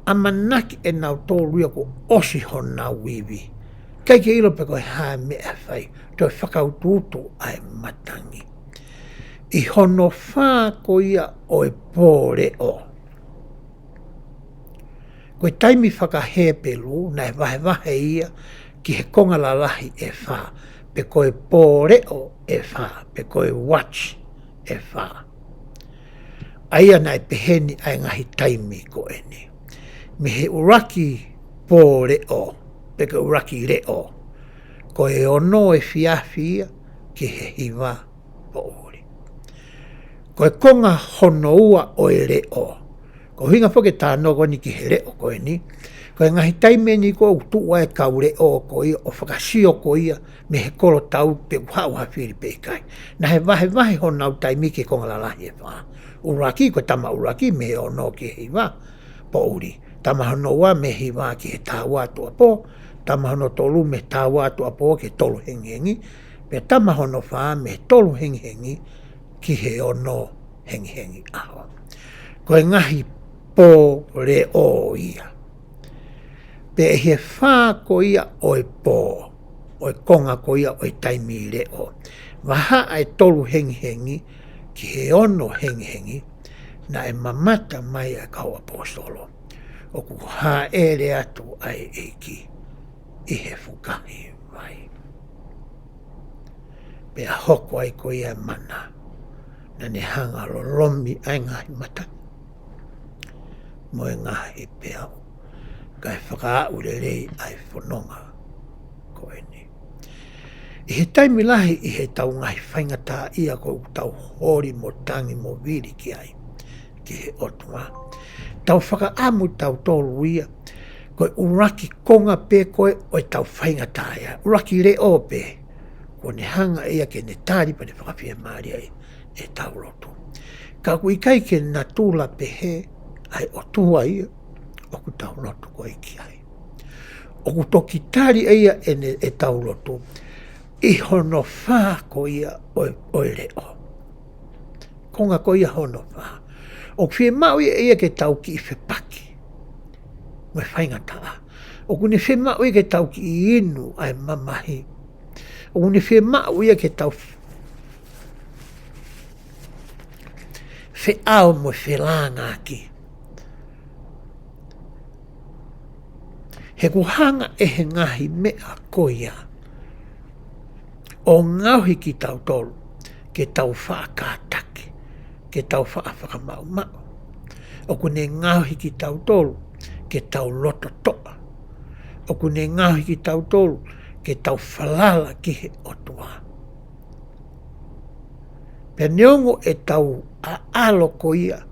A manaki e nau tōruia ko osi hona wiwi. Kai ke ilo pe koe hae mea whai, toi whakaututu ai matangi. I hono whā ko ia o e pōre o. Koe taimi whakahepelu, nei wahe ia, ki he konga la lahi e wha, pe koe pōreo e wha, pe koe watch e wha. Aia nai peheni ai ngahi taimi ko e ni. Me he uraki pōreo, pe koe uraki reo, ko e ono e whiawhia ki he hiwa po uri. Ko e konga hono ua o e reo, ko hinga whake tānogo ni ki he reo ko e ni, ko e ngahi taime ni ko utua e kau reo ko ia, o whakasio ko ia, me he kolo tau pe uhaua whiri pe kai. Na he vahe hona au taimi ki konga la lahi e wha. Uraki ko tama uraki me he ono ki he hiwa po uri. Tama hono ua me hiwa ki he tāua tua po, tama hono tolu me tāua tua po ki tolu hengi, pe tama hono wha me tolu hengi ki he ono hengi aho. Ko e ngahi pō reo ia. Pe e he wha ko ia o e pō, o e konga ko ia o e taimi reo. Waha ai tolu hengi ki he ono hengi, na e mamata mai a kau apostolo. O ku ha ere atu ai eiki i he fukahi vai. Pe a hoko ai ko ia mana, na ne hanga lolomi ai ngahi mata. Mo e ngahi pe au, kai whaka urerei ai whanonga ko e ni. I he taimi lahi i he tau ngahi whaingata ia ko tau hori mo tangi mo viri ki ai, ki he otua. Tau whaka amu tau tolu ia, koe uraki konga pe koe o e tau whaingata ia. Uraki reo pe, ko ne hanga ia ke ne tāri pa ne whakawhia maari ai e tau lotu. Ka kui kai ke na tūla pe he, ai o tua ia, o ku tau lotu ko iki ai. O ku toki tāri ia e tau lotu, i hono wha ko ia o e reo. Konga ko ia hono wha. O whie mau ia ke tau ki i whepaki. Mo e whaingata. O kune whie mau ia ke tau ki i inu ai mamahi. O kune whie mau ia ke tau whi au mo whi langa ki. He kuhanga e he ngahi mea ko ia. O ngauhi ki tau tolu, ke tau whaakātaki, ke tau whakamau mau. O kune ngauhi ki tau tolu, ke tau loto toa. O kune ngauhi ki tau tolu, ke tau whalala ki he otua. Pea neongo e tau a alo ko ia,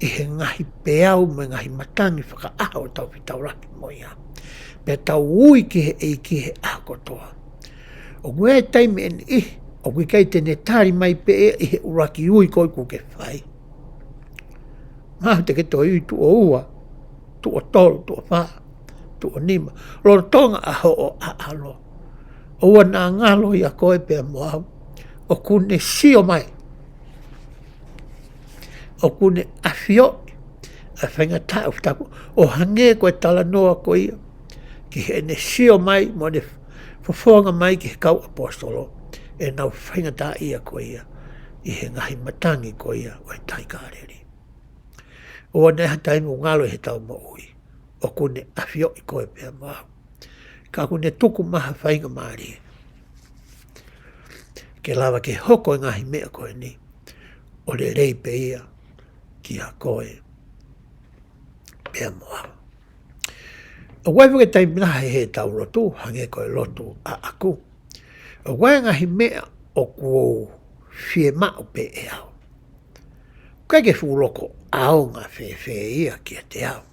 i he ngahi peau me ngahi matangi whakaaho e tau whitau raki mo ia. Pea tau ui ki he ei ki he ako toa. O kue e taimi en o kue kai tene tāri mai pe e i he uraki ui koi ku ke whai. Mahu te ke toi ui tu o ua, tu o tolu, tu o wha, tu o nima. Loro tonga aho o aalo. O ua nā ngalo i a koe pea moau. O kune sio mai. O kune awhio, a whainga tā uftaku, o hange koe tala noa ko ia. Ki he ne sio mai, mo ne whawhonga mai ki he kau apostolo, e nau whainga tā ia ko ia, i he ngahi matangi ko ia, o e taikāreri. O neha taimu ngalo he tau mo ui, o kune awhio i koe pea mau. Ka kune tuku maha whainga maari. Ke lawa ke hoko i ngahi mea koe ni, o le rei pe ia, ki a koe pea mau. O waifu ke taimi naha he tau lotu, hange koe lotu a aku. O wai ngahi mea o kuo fie mao pe e au. Kai ke fuuloko ao ngā whewhe ia ki a te au.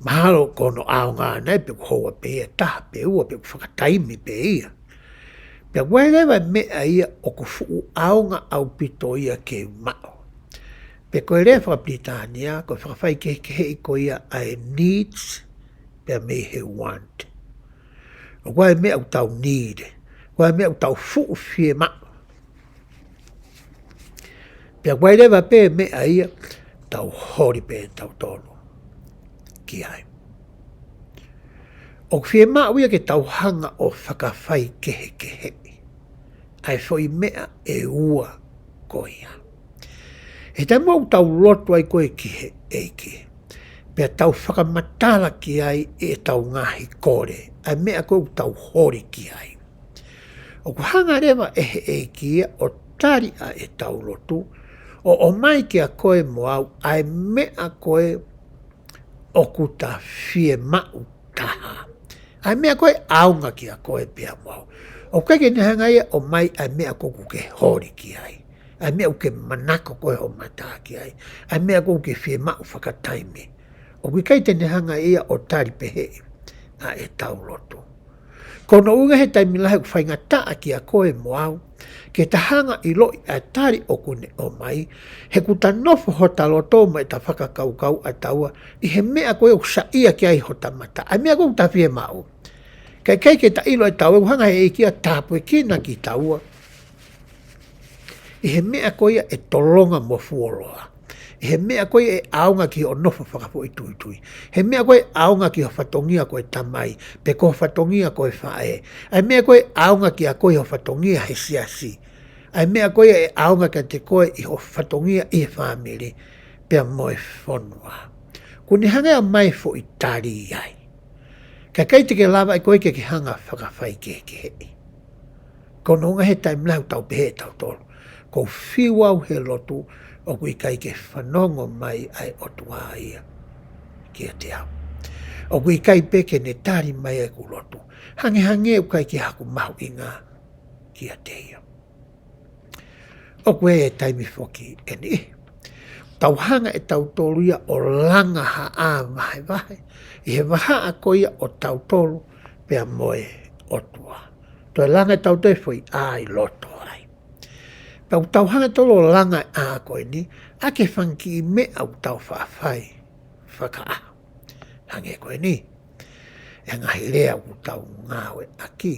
Mahalo kono ao ngā nei pe kuhoa pe ia taha pe ua pe whakataimi pe ia. Pea wai lewa mea ia o kufu ao ngā au pito ia ke mao. Pe koe rea whakapitania, koe whakawhai ke hei ko ia ai needs, pea me he want. O wai mea u tau need, wai mea u tau fuu fie mao. Pea wai rewa pe mea ia, tau hori pe tau tolu. Ki ai. O fie mao ia ke tau hanga o whakawhai kehe. Ai foi mea e ua ko ia. He tai mau tau lotu ai koe ki he eiki. Pea tau whakamatala ki ai e tau ngahi kore ai mea koe tau hori ki ai. O ku hanga rewa e kia o tari a e tau lotu, o mai ki a koe mo au, ai mea koe o ku ta fie mau taha. Ai mea koe aunga ki a koe pia mo au. O kake ni hanga ia o mai ai mea koe ke hori ki ai. Ai mea uke manako koe ho mataa ki ai. Ai mea koe ke fie mau whakataime. O kai tene hanga ia o tari pehe a e tau lotu. Kono unga he taimi lahe ku whainga taa ki a koe mo au, ke ta hanga i loi a tari o kune o mai, he ku ta nofo ho ta loto mai ta whakakaukau a taua, i he mea koe o sa ia ki ai ho ta mata. Ai mea koe ta fie mau. Kai ke ta ilo e taua, hanga he kia tapu e kina ki taua. I he mea koe e tolonga mo fuoloa. He mea koe e aunga ki o nofo whakapo i tui. He mea koe aunga ki o whatongia koe tamai, pe ko whatongia koe whae. Ai mea koe aunga ki a koe o whatongia he siasi. Ai mea koe e aunga ki te koe i o whatongia i whamiri, pe moe whonua. Kuni hanga mai fo i tari ai. Ka kai te ke lava i koe ke hanga whakawhai ke hei. Kono unga he taim lau tau pehe tau tolu. Ko whiwau he lotu, o kui kai ke whanongo mai ai o tua ia kia te au. O kui kai peke ne tari mai ai ku lotu. Hange u kai ki haku mahu i ngā kia te ia. O kui e taimi whoki e ni. Tau hanga e tau tolu ia o langa ha a vahe. I he waha a koia o tau tolu pea moe o tua. Toi langa e tau te fwoi ai loto ai. Pau tau hanga tolo langa a koe ni, a ke whanki i me au tau whaafai, whaka a. Hange koe ni, e ngahi lea u tau ngāwe aki.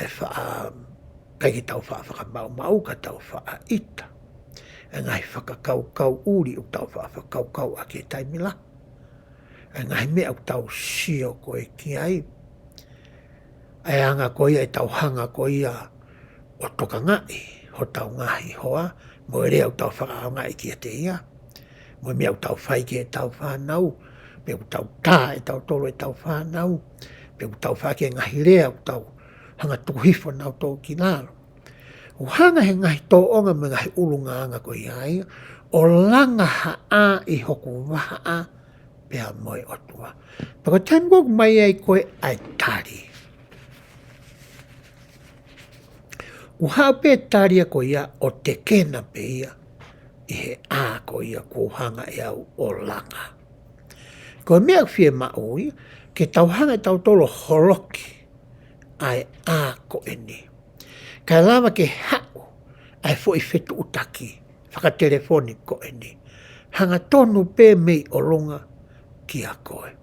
E wha, kai ki tau wha mau ka tau wha ita. E ngahi whakakau uri u tau whakakau aki e taimila. E ngahi me au tau sio koe ki ai. E anga koe e tau hanga koe o toka ngai. Ho tau ngahi hoa, mo ere au tau whakao ngai ki a te ia. Mo me au tau whai ki e tau whanau, me au tau tā e tau tolo e tau whanau, me au tau whake e ngahi rea au tau hanga tuhifo nau tō ki nāro. O hanga he ngahi tō onga me ngahi ulunga anga ko i ai, o langa ha a i hoku waha a, pea moe otua. Pako taimgok mai ai koe ai tari. Uha pe taria ko ia o te kena pe ia i he a ko ia ko hanga e au o langa. Ko mea fie maui ke tau hanga tau tolo holoki ai a ko eni. Kai lama ke hau ai fo i fetu utaki whaka telefoni ko eni. Hanga tonu pe mei o longa ki a koe.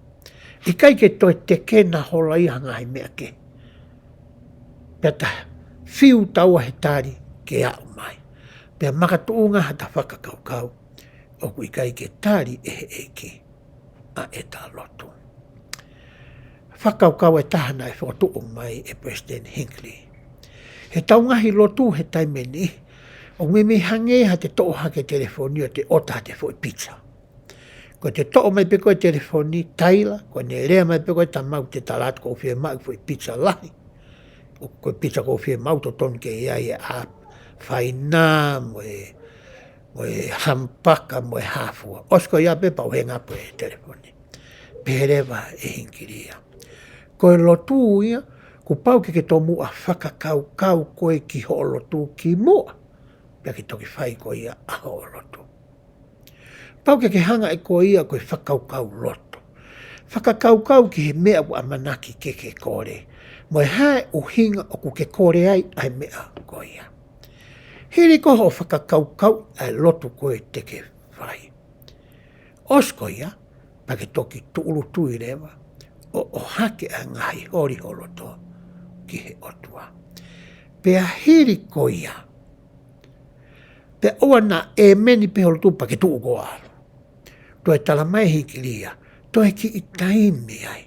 I kai ke toi te kena hola i hanga hai mea ke. Peta fiu taua he tari ke au mai. Pea makatuunga hata whakakaukau. O kui kai ke tari e ki a e tā lotu. Whakaukau e tahana e whakatu mai e President Hinckley. He taungahi lotu he taimeni. O mimi hange ha te to'o hake telefoni o te ota te fo i pizza. Ko te to'o mai pe koe telefoni taila, ko ne rea mai pe koe tamau te talat ko fie mau fo i pizza lahi. Ko pizza ko fie mau to ton ke ia a whaina mo e hampaka mo e hafua. Osko ia pe pau henga po e telefoni. Perewa e hinkiria. Ko e lotu ia, ko pau ke tō mua whakakau koe ki ho lotu ki mua. Pea ki toki whai ko ia a ho lotu. Pau ke hanga e ko ia koe whakaukau lotu. Whakakaukau ki he mea wa manaki ke kore. Mo e hae o hinga o ku ke kore ai mea ko ia. Hiri koho o whakakaukau ai lotu koe te ke whai. Osko ia, pa ke toki tuulu tui rewa, o hake a ngahi hori holoto ki he otua. Pea hiri ko ia. Pea oa na e meni pe holotu pa ke tuu ko alo. To e tala mai hikiria, to e ki i taimi ai.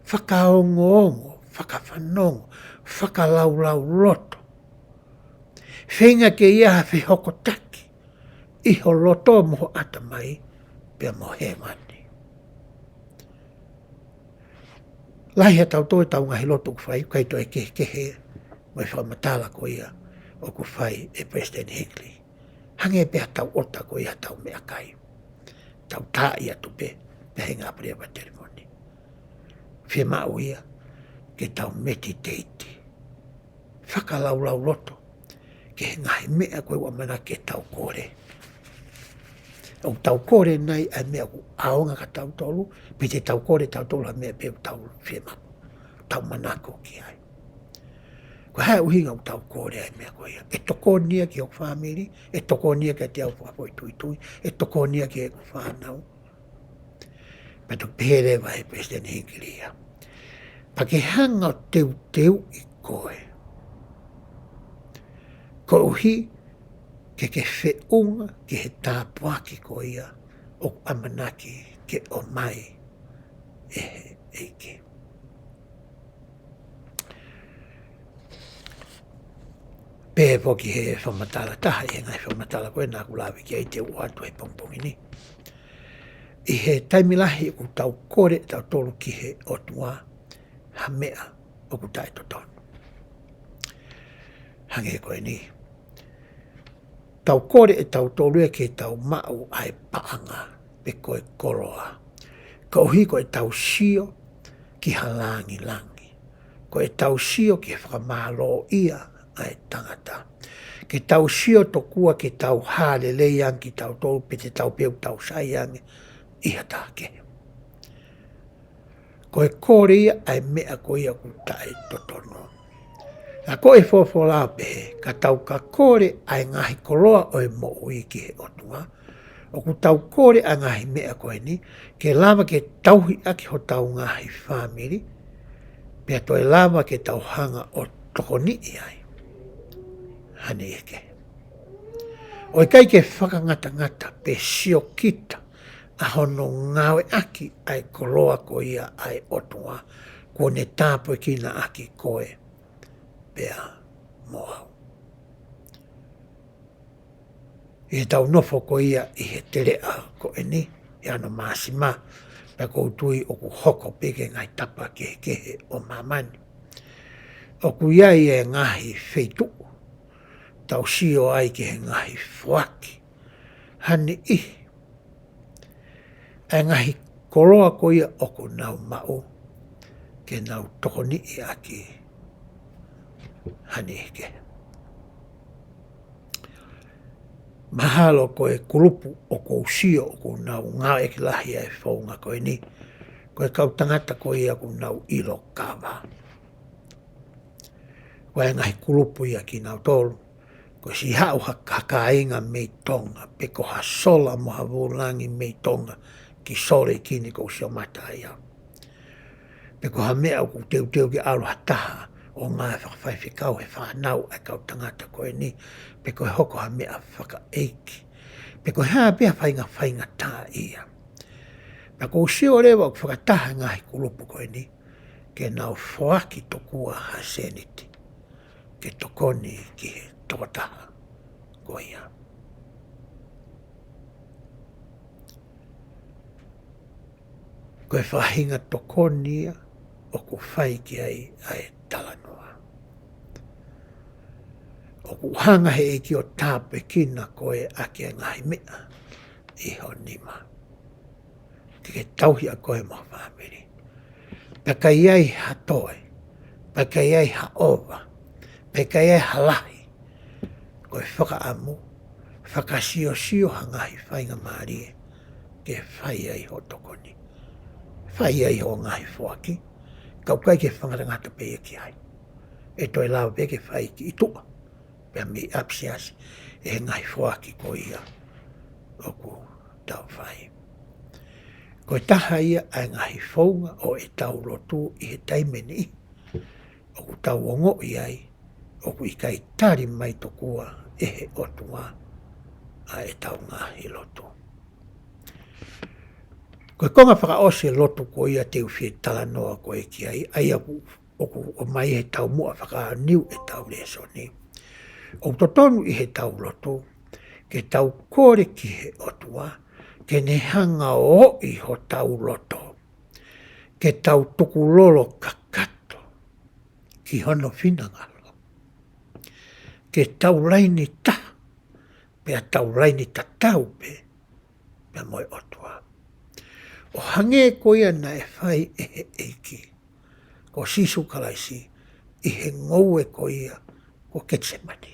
Whakaongo, whakawhanongo, whakalaulau loto. Whenga ke ia hawhi hoko taki, iho loto moho ata mai, pia mo he mani. Lahi tau toi tau ngahi lotu ku whai, kai toi kehe, mai whamatala ko ia o ku whai e President Hinckley. Hange pēha tau ota ko ia tau mea kai. Tau tā ia tu pe hinga prea pa telefoni. Whia mau ia, ke tau meditate. Whakalau loto, ke ngahi mea koe wamana ke tau kore. O tau kore nei ai mea ku aonga ka tau tolu, pe te tau kore tau tolu ha mea peo tau whia tau manako ki ai. Ko hae uhinga o tau kore ai mea koe ia. E toko nia ki o whamiri, e toko nia ki a te au whapoi tui, e toko nia ki e ku whanau. Pa tu pere vai President Hinckley ia. Pa ke hanga o teu i koe. Ko uhi, ke whiunga ki he tāpuaki ko ia o amanaki ke o mai e eike. Pē poki he whamatala taha e ngai whamatala koe nā kulawi ki ai te uatu he pongpongi ni. I he taimilahi o tau kore tau tolu ki he otua ha mea o ku tai totonu. Hange koe ni. Tau kore e tau tolu e ke tau mau ai paanga pe koe koroa. Ka uhi koe tau sio ki halangi langi. Koe tau sio ki whakamalo ia ai tangata. Ke tau sio tokua ke tau hale leiang ki tau tolu pe te tau peu tau saiangi iha tāke. Koe kore ia ai mea koe ia ku tai totono. A koe fofola pe ka tau ka kore ai ngahi koroa o e mo ui ki he otua. O ku tau kore a ngahi mea koe ni, ke lama ke tauhi aki ho tau ngahi whamiri, pia toi lama ke tau hanga o tokoni i ai. Hane eke. O kai ke whakangata pe sio kita, a hono ngawe aki ai koroa ko ia ai otua, ko ne tāpoi kina aki koe. Pea moau. I tau nofo ko ia i he tere a ko e ni, i ano māsima, pa koutui o ku hoko peke ngai tapa kehe o mamani. O ku iai e ngahi feitu, tau sio ai ke he ngahi fuaki. Hani ihi. E ngahi koroa ko ia o ku nau mau, ke nau tokoni i aki. Hani ike. Mahalo koe kulupu o kou sio o kou nau ngā eki lahi ai whaunga koe ni. Koe kau tangata koe ia kou nau ilo kawa. Koe ngahi kulupu ia ki nau tolu. Koe si hau haka inga mei tonga. Pe ko ha sola moha vulangi mei tonga ki sore kini kou sio mata ai au. Pe ko ha mea kou teu ki alu hataha. O ngā whakawhaiwhikau he whanau ai kau tangata koe ni, pe koe hoko ha mea whaka eiki. Pe koe haa pia whainga tā ia. Pe kou sio rewa o whakataha ngahi kulupu koe ni, ke nau whaaki tokua ha seniti, ke tokoni ki he tokataha koe ia. Koe whahinga tokoni ia, o ku whai ki ai talanoa. O ku hanga he eki o tāpe kina koe ake ngahi mea iho nima. Ke tauhi a koe mo whamiri. Peka iai ha toe, peka iai ha ova, peka iai ha lahi. Koe whakaamu, whakasio ha ngahi whainga maarie, ke whai ai ho tokoni. Whai ai ho ngahi whaki. Kau kai ke whangarangata pe ki ai. E toi lawa pe ke whai ki i tua. Pea mi apsiasi e ngai whaki ko ia. Oku tau whai. Ko taha ia ai ngahi whaunga o e tau rotu i he taimeni. Oku tau ongo i ai. Oku i kai tari mai tokua e he otua a e tau ngahi lotu. Koe konga whakaose lotu ko ia te uwhi tala noa ko e ki ai, ai aku o mai he tau mua whaka niu e tau leso ni. O totonu i he tau lotu, ke tau kore ki he otua, ke ne hanga o i ho tau loto. ke tau tuku lolo kakato ki hono finangalo. Ke tau laini ta, pea tau laini ta tau pea moe otua. O hange ko ia na e whai e eiki, ko sisu kalaisi, i he ngoue ko ia, ko Getsemani.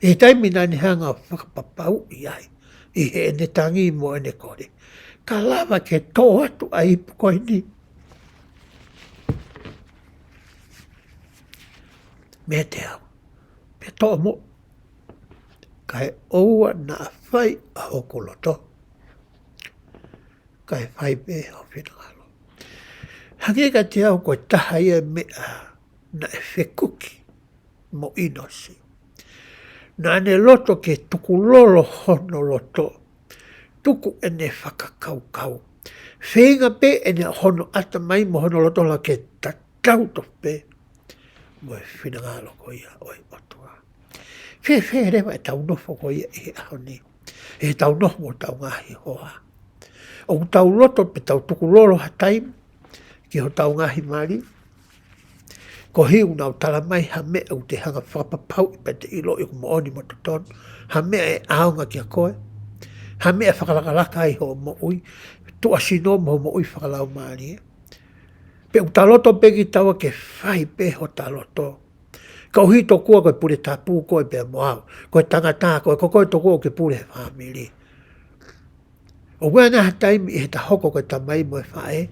E taimi nani hanga whakapapau i ai, i he ene tangi mo ene kore. Ka lava ke tō atu a ipu koe ni. Me te au, pe tō mo, ka he oua na a whai a hokoloto. Ka he whai pe au whenangalo. Hange ka te au koe taha ia mea na e whekuki mo inosi. Na ane loto ke tuku lolo hono loto, tuku ene whakakaukau. Whenga pe ene hono ata mai mo hono loto la ke tatauto pe. Mo e whinangalo ko ia oi otua. Whe rewa e tau nofo ko ia e ahoni. E tau nofo mo tau ngahi hoa. O tau loto pe tau tuku lolo hataim, ki ho tau ngahi mari. Ko hiu nau tala mai ha mea u te hanga whakapapau i pete ilo i kumooni mo tutonu. Ha mea e aonga ki a koe. Ha mea whakalakalaka i ho mo ui. Tu asino mo mo ui whakalau maari e. Pe u taloto pe ki taua ke whai pe ho taloto. Ka uhi to kua koe pure tapu koe pe moau. Koe tangata koe koe to kua ke pure family. O wena ha taimi i he ta hoko koe tamai mo e whae.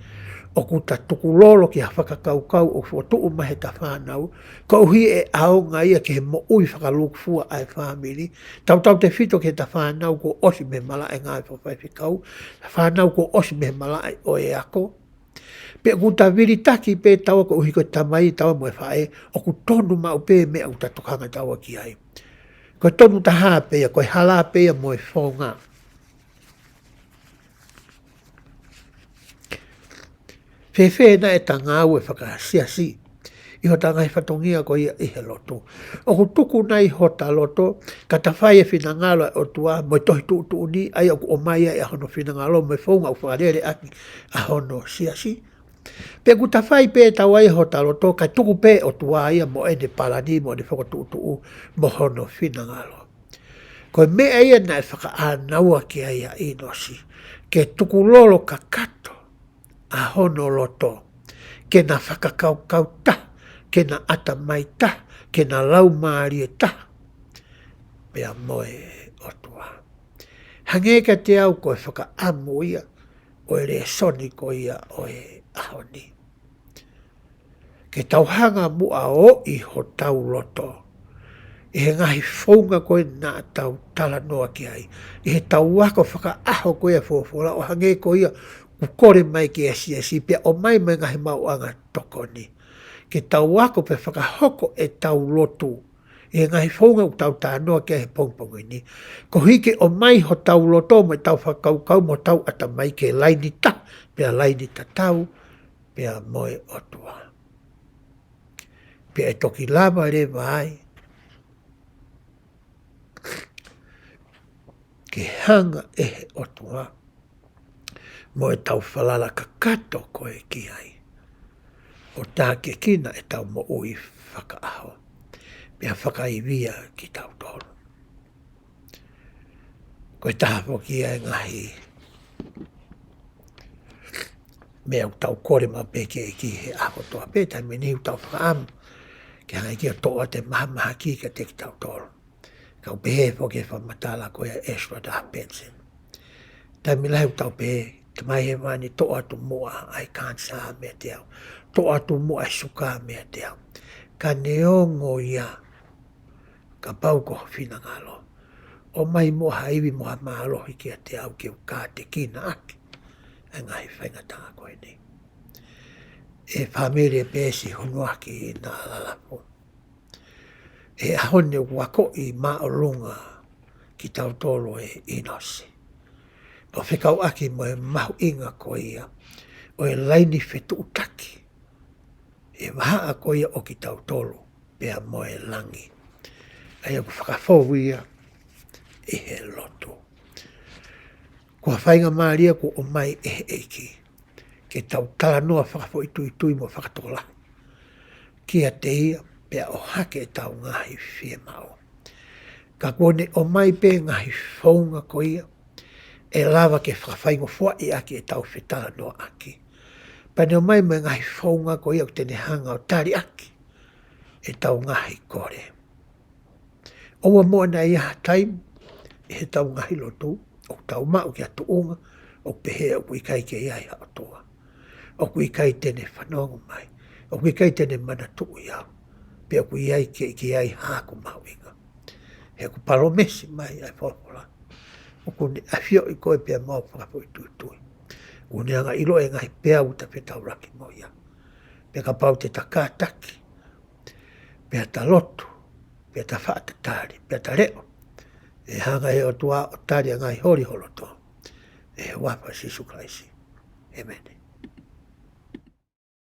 O ku ta tuku lolo ki ha whakakaukau o fua tuu mahe ta whanau. Ka uhi e aonga ia ke he mo ui whakalukfua ai family. Tau te whito ke ta whanau ko osi me malae ngai whawhai whikau. Whanau ko osi me malae o e ako. Pe ku ta viri taki pe taua ko uhi ko tamai taua mo e whae. O ku tonu mau pe mea u ta tukanga taua ki ai. Ko tonu ta haa pe ia, ko hala pe ia mo e whonga. Whewhe na e ta ngāu e whakasiasi. I ho ta ngai whatongia ko ia i he loto. O ku tuku nei ho ta loto, ka ta whai e whinangalo e o tua, mo i tohi tu ni, ai o ku o mai e ahono whinangalo, mo i whaunga u whakarere aki ahono siasi. Pe ku ta whai pe tau ai ho ta loto, ka tuku pe o tua ia mo ene palani, mo ene whakatu mo hono whinangalo. Ko mea ia na e whaka anaua ki aia inosi, ke tuku lolo ka kato, a hono loto, ke na whakakaukau ta, ke na ata mai ta, ke na lau maari e ta, pea moe o tua. Hange ka te au koe whaka amu ia, o e re soni ko ia o e ahoni. Ke tauhanga mua o i ho tau loto, e he ngahi whaunga koe nā tau tala noa ki ai. E he tau wako whaka aho koe a whawhora, o hange ko ia, ku kore mai ki asi, pia o mai mai ngahi mau anga toko ni. Ke tau wako pe whakahoko e tau lotu, e ngahi whaunga u tau tānoa ki he pongpongi ni. Ko hike o mai ho tau loto, mo tau whakaukau, mo tau ata mai ke laini ta, pia laini ta tau, pia moe otua. Pia e toki lama le vai, ke hanga e he otua, mo e tau whalala ka kato koe ki ai. O tā ke kina e tau mo ui whakaaho. Pea whakaivia ki tau tolu. Koe taha po ki ai ngahi. Mea u tau kore ma peke e ki he aho toa peta, me ni u tau whakaamu. Ke hanga ki a toa te maha ki ka te ki tau tolu. Kau pehe po ke whamatala koe a Ezra da Benson. Tai mi lai u tau pehe. Te mai he mani toa tu mua ai kansa mea te au. Toa tu mua ai suka mea te au. Ka neongo ia. Ka pau ko whina ngalo. O mai moha iwi moha mahalohi ki a te au ki u kā te kina aki. E ngai whaingatanga koe ni. E whamere pēsi honua ki i nā lalapo. E ahone wako i maolunga ki tau tolo e inosi. O whekau aki mo e mahu inga ko ia, o e laini whetu utaki. E waha ko ia o ki tau tolo, pea mo e langi. Ai o whakafou ia, e he loto. Kua whainga maaria ko o mai e eiki. ke tau tala noa whakafo i tui mo whakatola. Kia te ia, pia o hake tau ngahi whia mao. Ka kone o mai pe ngahi whaunga ko ia, e lava ke whakawhaingo fua i aki e tau whetala noa aki. Pane o mai mai ngahi whaunga ko ia o tene hanga o tari aki, e tau ngahi kore. Oua moa na ia taim, e he tau ngahi lotu, o tau mau ki atu unga, o pehe o kui kai ke iai hao toa. O kui kai tene whanongo mai, o kui kai tene mana tuu iau, pe o kui iai ke iai haku mau inga. He ku palo mesi mai ai wholopola. O kune awhio i koe pia mau whakafo i tui. Kune anga ilo e ngai pia uta pe tau raki mo ia. Pe ka pau te takataki, pe ta lotu, pe ta whaata tari, pe ta reo. E hanga e o tua o tari ngai hori holoto. E wapa Sisu Kraisi. Amen.